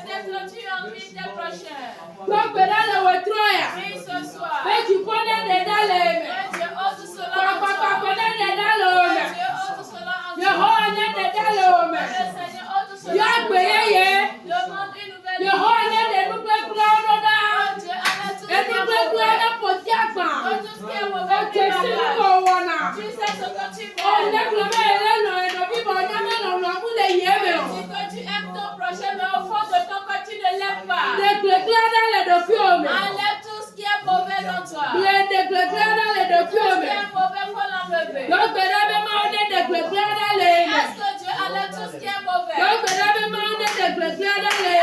Peut-être tu envies tes prochains. Do gbeda le wetroya. Prie ce soir. Be ju ko ne de da le me. Que Dieu ôte cela Pa en pa pa ko toi. ne de da le o me. Que Dieu ôte cela en toi. Yehowa ne de da le o me. Que le Seigneur ôte cela Ya en gbe ye toi. ye. Demande une nouvelle vie. Yehowa ne de nu pe kura o da. Oh Dieu, arrête tout E nu pe kura ce na po ti agba. tout ce qui est O mauvais je qui si est ko malade. wona. Tu sais ce que tu O ne veux. glo be le no e no bi bo nya me no no mu le ye me o. Tu dis que tu aimes ton prochain, mais au fond de ton cœur, tu ne l'aimes pas. De gbe kura da le do fi o me. Enlève tout ce qui est mauvais en toi. Ble de gbe kura da le do Tout fi o ce qui me. est mauvais, faut l'enlever. Do gbeda be ma o ne de gbe kura da le me. Est-ce que Dieu a enlève tout ce qui est mauvais? Donc, mesdames et messieurs,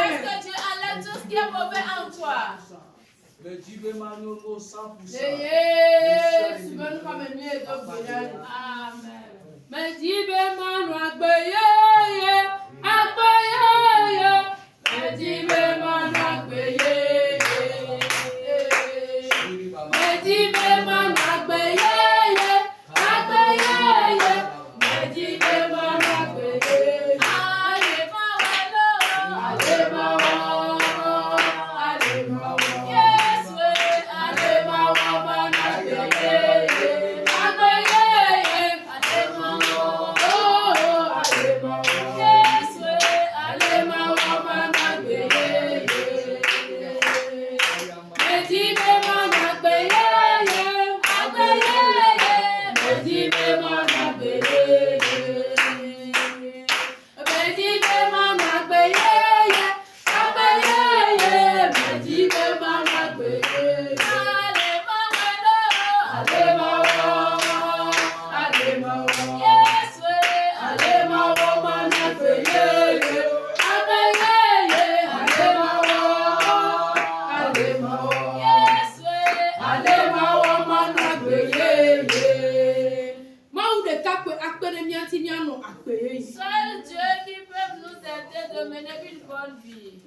Est-ce que Dieu enlève tout ce qui est mauvais en toi? Le Dieu veut m'annoncer 100%. Amen. Seul Dieu qui peut nous aider de mener une bonne vie.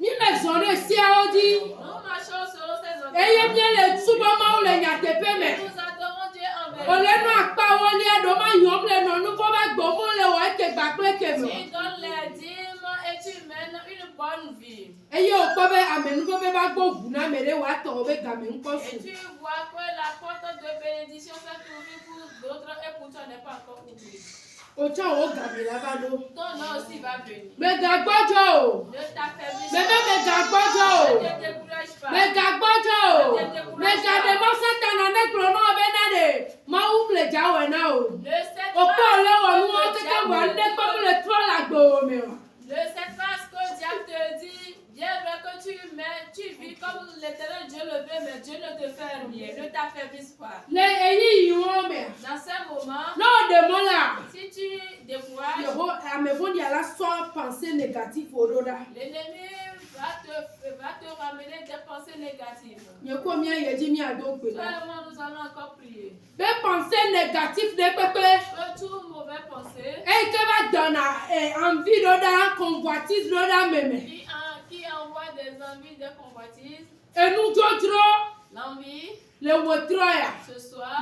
Nous marchons selon ses ordres. Nous adorons Dieu en vérité. Tu donnes les dîmes et tu mènes une bonne vie. Et tu vois que la porte de bénédiction s'est ouverte pour d'autres et pour toi n'est pas encore ouverte. Ton nom aussi va venir. Ne t'affaiblis pas. Ne te décourage pas. Ne te décourage Ne sais pas ce que Dieu te dit. Bien vrai que tu vis comme l'Éternel Dieu le veut, mais Dieu ne te fait rien. Ne t'affaiblis pas. Dans ces moments, si tu décourages, l'ennemi va te ramener des pensées négatives. Seulement nous allons encore prier. Que tout mauvais pensée qui envoie des envies, des convoitises, l'envie, ce soir,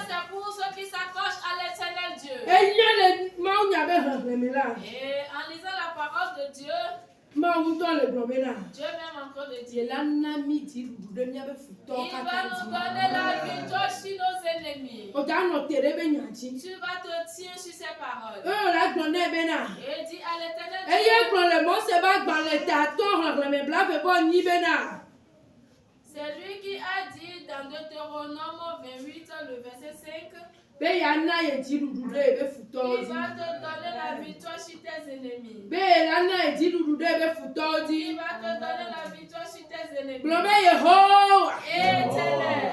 c'est pour ceux qui s'accrochent à l'éternel Dieu. Et Et en lisant la parole de Dieu, Dieu même encore de Dieu. Il va nous donner la victoire sur nos ennemis. Tu vas te tenir sur ces paroles. Et dit à l'éternel Dieu. C'est lui qui a dit dans Deutéronome 28, le verset 5. Il va te donner la victoire sur tes ennemis. Il va te donner la victoire sur tes ennemis. Éternel.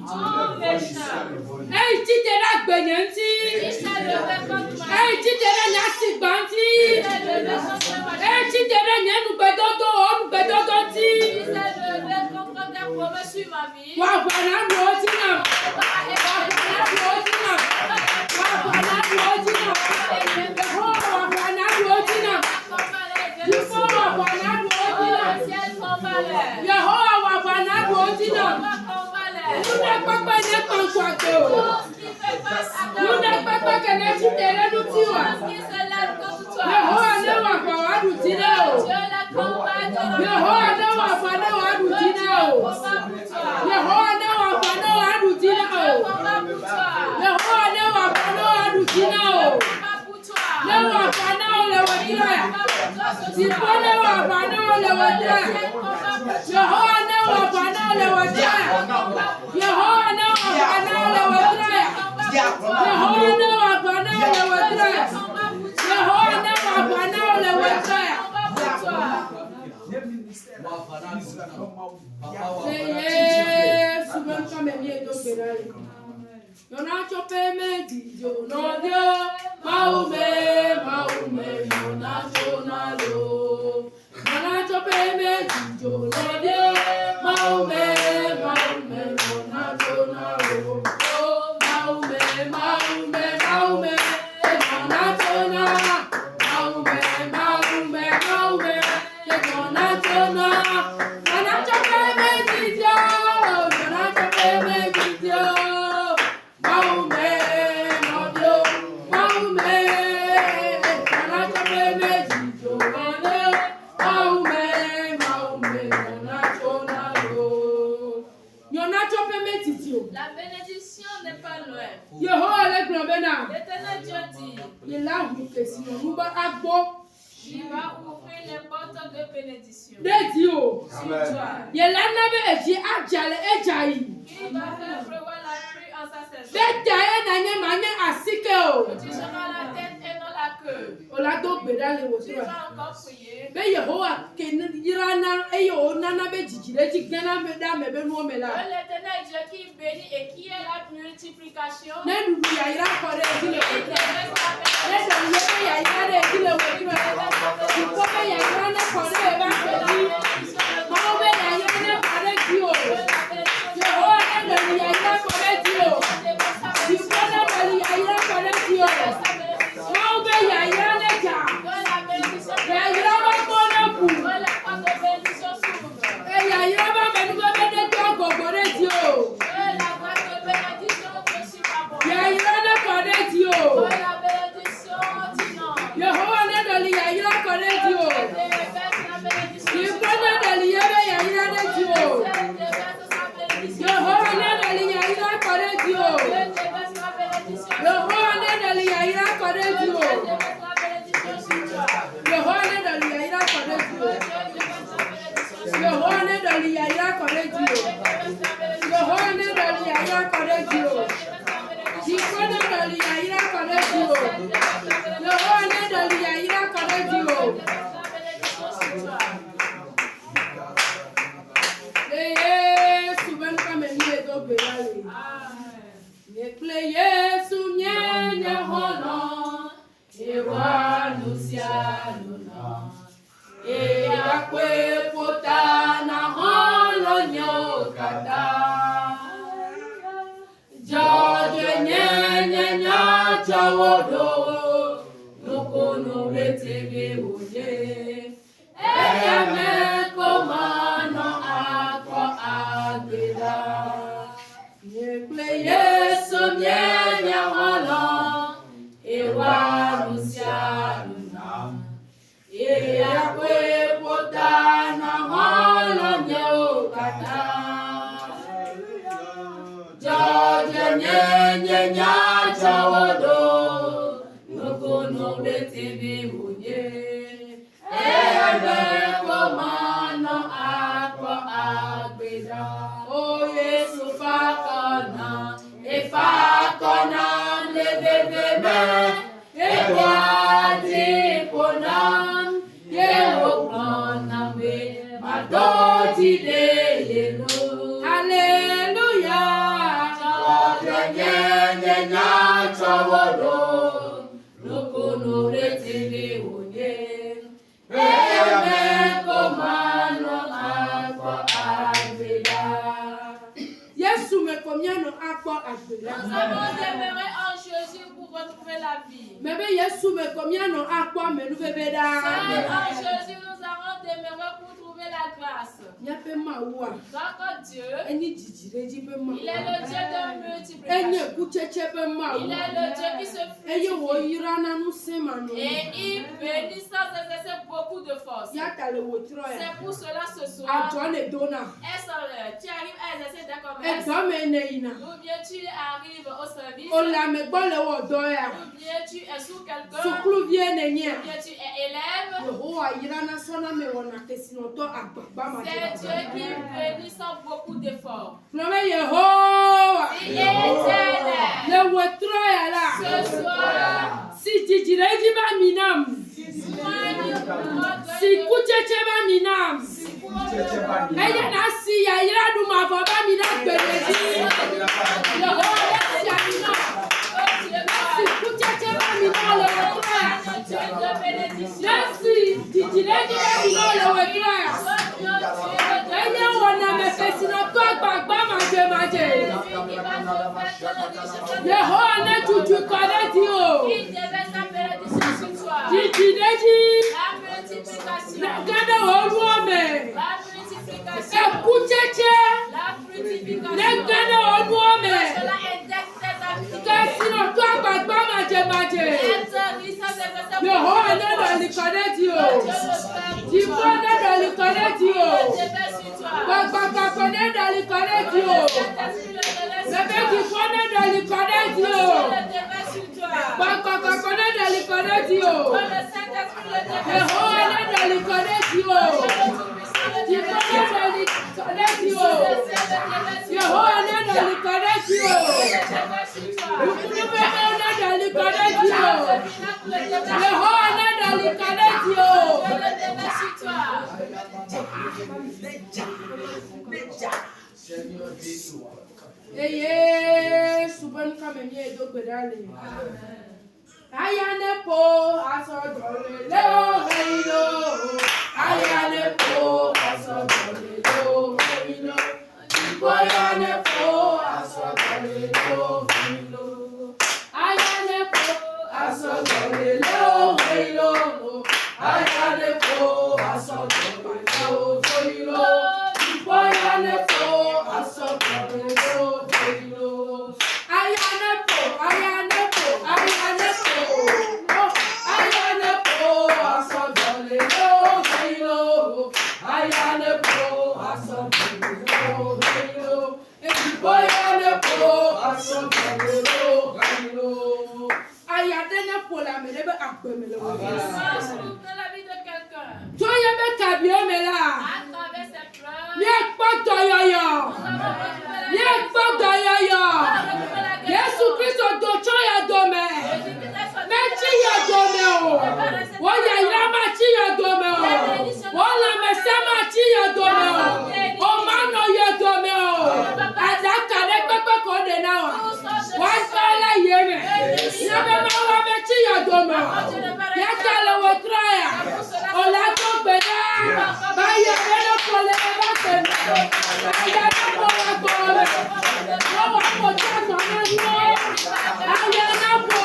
Tout méchant. Il s'est levé contre moi. Il s'est levé contre tes promesses sur ma vie. La bénédiction n'est pas loin. L'éternel Dieu dit, il va ouvrir les portes de bénédiction. Sur toi. Il va faire prévoir la pluie en sa saison. Tu seras la tête et non la queue. Tu vas encore prier. Que l'éternel Dieu qui bénit et qui est la multiplication. George nye chawodo Nokono betibi unye Ebe komano akwa agbeda Oye sufakana Efakana lebebebe Ekwadi ponan Yehokana me Madoti de yelo Hallelujah Nya chawodo Nokono retini unye Eme komano akwa agbeda Yesu me komiano akwa agbeda Nous avons demeuré en Jésus pour retrouver la vie. Mebe Yesu me komiano akwa menubebeda En Jésus, nous avons demeuré pour trouver la grâce. Nyape mawa D'accord, Dieu, Eni jijireji pe mawa il est le Dieu de multiplication. Eni kucheche pe mawa Il est le Dieu qui se Eye wo fructifie. yirana nu semano Et il bénit sans exercer beaucoup de force. Yatale wo troya C'est pour cela ce soir, Adwane dona est-ce que tu arrives à exercer ta commerce? Edome neina Ou bien tu arrives au service? Ola me gbole wo doya Ou bien tu es sous quelqu'un? Sukulu vie nenya Ou bien tu es élève? Yehowa yirana sona me wona kesinoto agbagba ma C'est Dieu qui bénit sans beaucoup d'efforts. Flome Yehowa Il est éternel. Le wo troya la Ce soir, Si jijireji ba minam Si kucheche ba minam Eye na si ya yiradu ma vo ba minam gbedeji Yehowa si amina Si kucheche ba minam le wo troya Merci jijireji ba minam le wo troya Eye wona me kesinoto agbagba maje Yehowa ne tutu kode ti o il devait s'appeler du Saint-Soir. Jijireji La multiplication. Gade oluome La multiplication. Ekucheche La fructification. Gade oluome Cela indexe tes activités. Kesinoto agbagba maje Être riche sans exercer Yehowa beaucoup de ne force. doli kode ti o Dieu le fait pour Jifo toi. ne doli kode ti o Le devait sur toi. Gbagbagbagbo ne doli kode ti o Saint-Esprit le devait sur Bebe toi. jifo ne doli kode ti o Le devait sur toi. Gbagbagbagbo ne doli kode ti o Le Saint-Esprit le devait sur Yehowa toi. ne doli kode ti o Jifo ne doli kode ti o Yehowa ne doli kode ti o Ukulube ne doli kode ti o Yehowa ne doli kode ti o Seigneur Jésus. Eye subanu kame mi edo gbedale Ayane po asodole le o heilo Ayane po asodole le o heilo Ayane po asodole le o heilo Ayane po asodole le o heilo Ayane po asodole le o heilo Ayane po asodole le o heilo Ayane po asodole le o heilo Ayane po asodole le o heilo Ayane po asodole le o heilo Ayadene po la melebe akpemele wo Souffre la vie de quelqu'un. Toye be kabio mela À travers ses pleurs, mi ekpoto yoyo mi ekpoto yoyo Yesu Kristo do choya dome me chi ya dome o wo ya ira ma chi ya dome o wo la me se ma chi ya dome o ma no ya dome o adaka de pepe ko de na wa sala yeme na be ma wa me chi ya dome o ya tale wo traya o la to gbeda ba ye be no ko le ba te ba ya no ko wa ko le wo wa ko ta so na ni o aya na po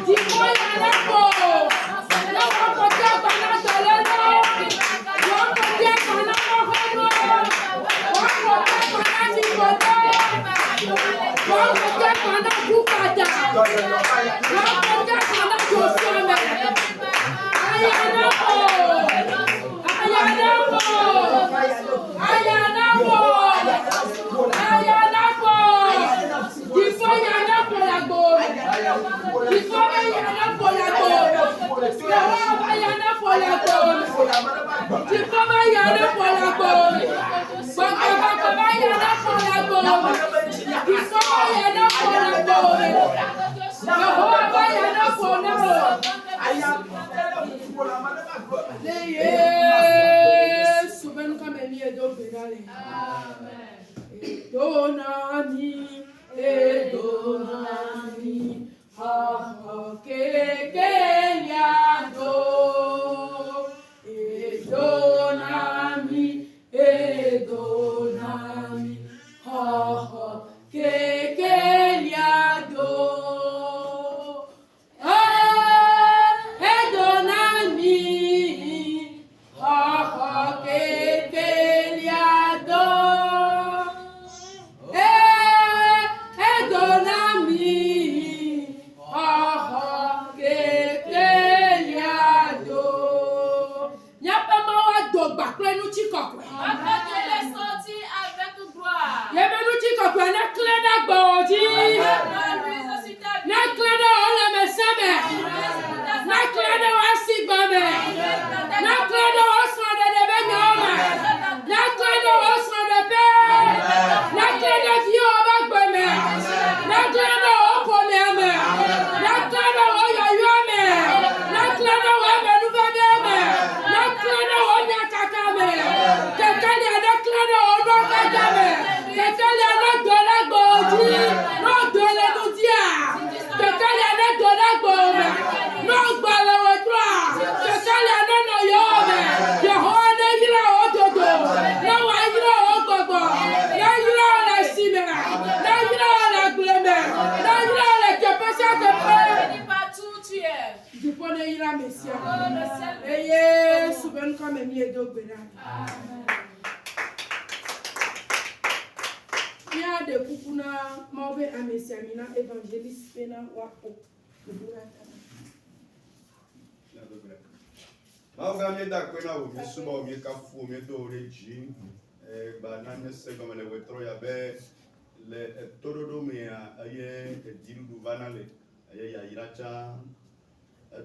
di ko ya na po wo wa ko ta ba na to le no wo ko ta ba na ko ho no wo ko ta ba na ti ko to wo ko ta ba na ku pa ta wo ko ta ba na ko so me aya na po aya na po aya na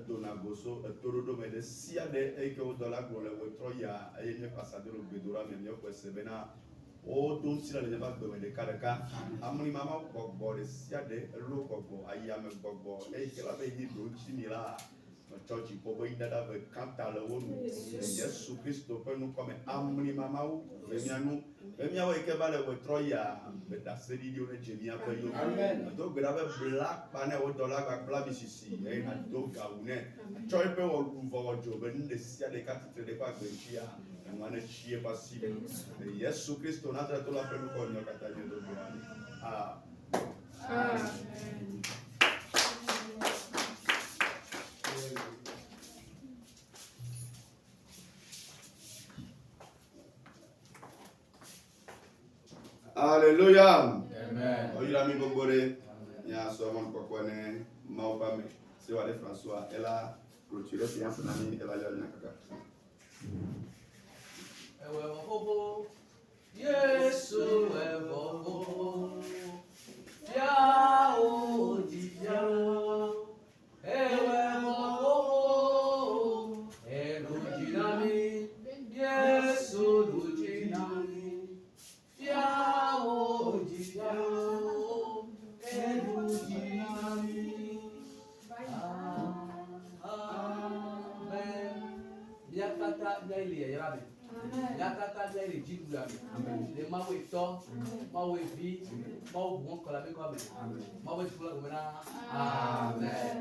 Donagoso, Torodo, mais de Siade, et que au dollar pour le Wetroya, et il n'est pas ça de l'Obédora, mais mieux que c'est Bena. Oh, donc si la lèvre de Karaka, Amri Mama Bogbo, de Siade, Locobo, Ayam Bogbo, et qu'elle avait dit d'Ochinila, Church, Bobo, Dada, Canta, le Wonu, Yesu Christo, nous comme Amri Mama, Vemianou, Vemia, et qu'elle va le Wetroya, mais la série de Génia, donc grave black panel au dollar, black ici, et un dog à une. Choipe au Louvo, Joben, les Sia de Catite de Paquia, and one chier passible. Yesu Christo, not at all, après nous connaissons Catania de Burani. Ah. Alléluia. Amen. Oh, il a mis Bogoré. Il y a un sommon pour qu'on ait Maupame. C'est Wale François. Elle a clôturé séance d'année. Elle a eu un caca. Yesu evovo, Yao Diao, evovo, Eludinami, Yesu Ludinami, Yao Diao, Eludinami. Amen. Yakata Yaili Yarabi. Yakata Yaili Jibulabi. Le Mawe Tom, Mawe B, Mawe Bon Kolabe Kome. Mawe Fula Gomena. Amen.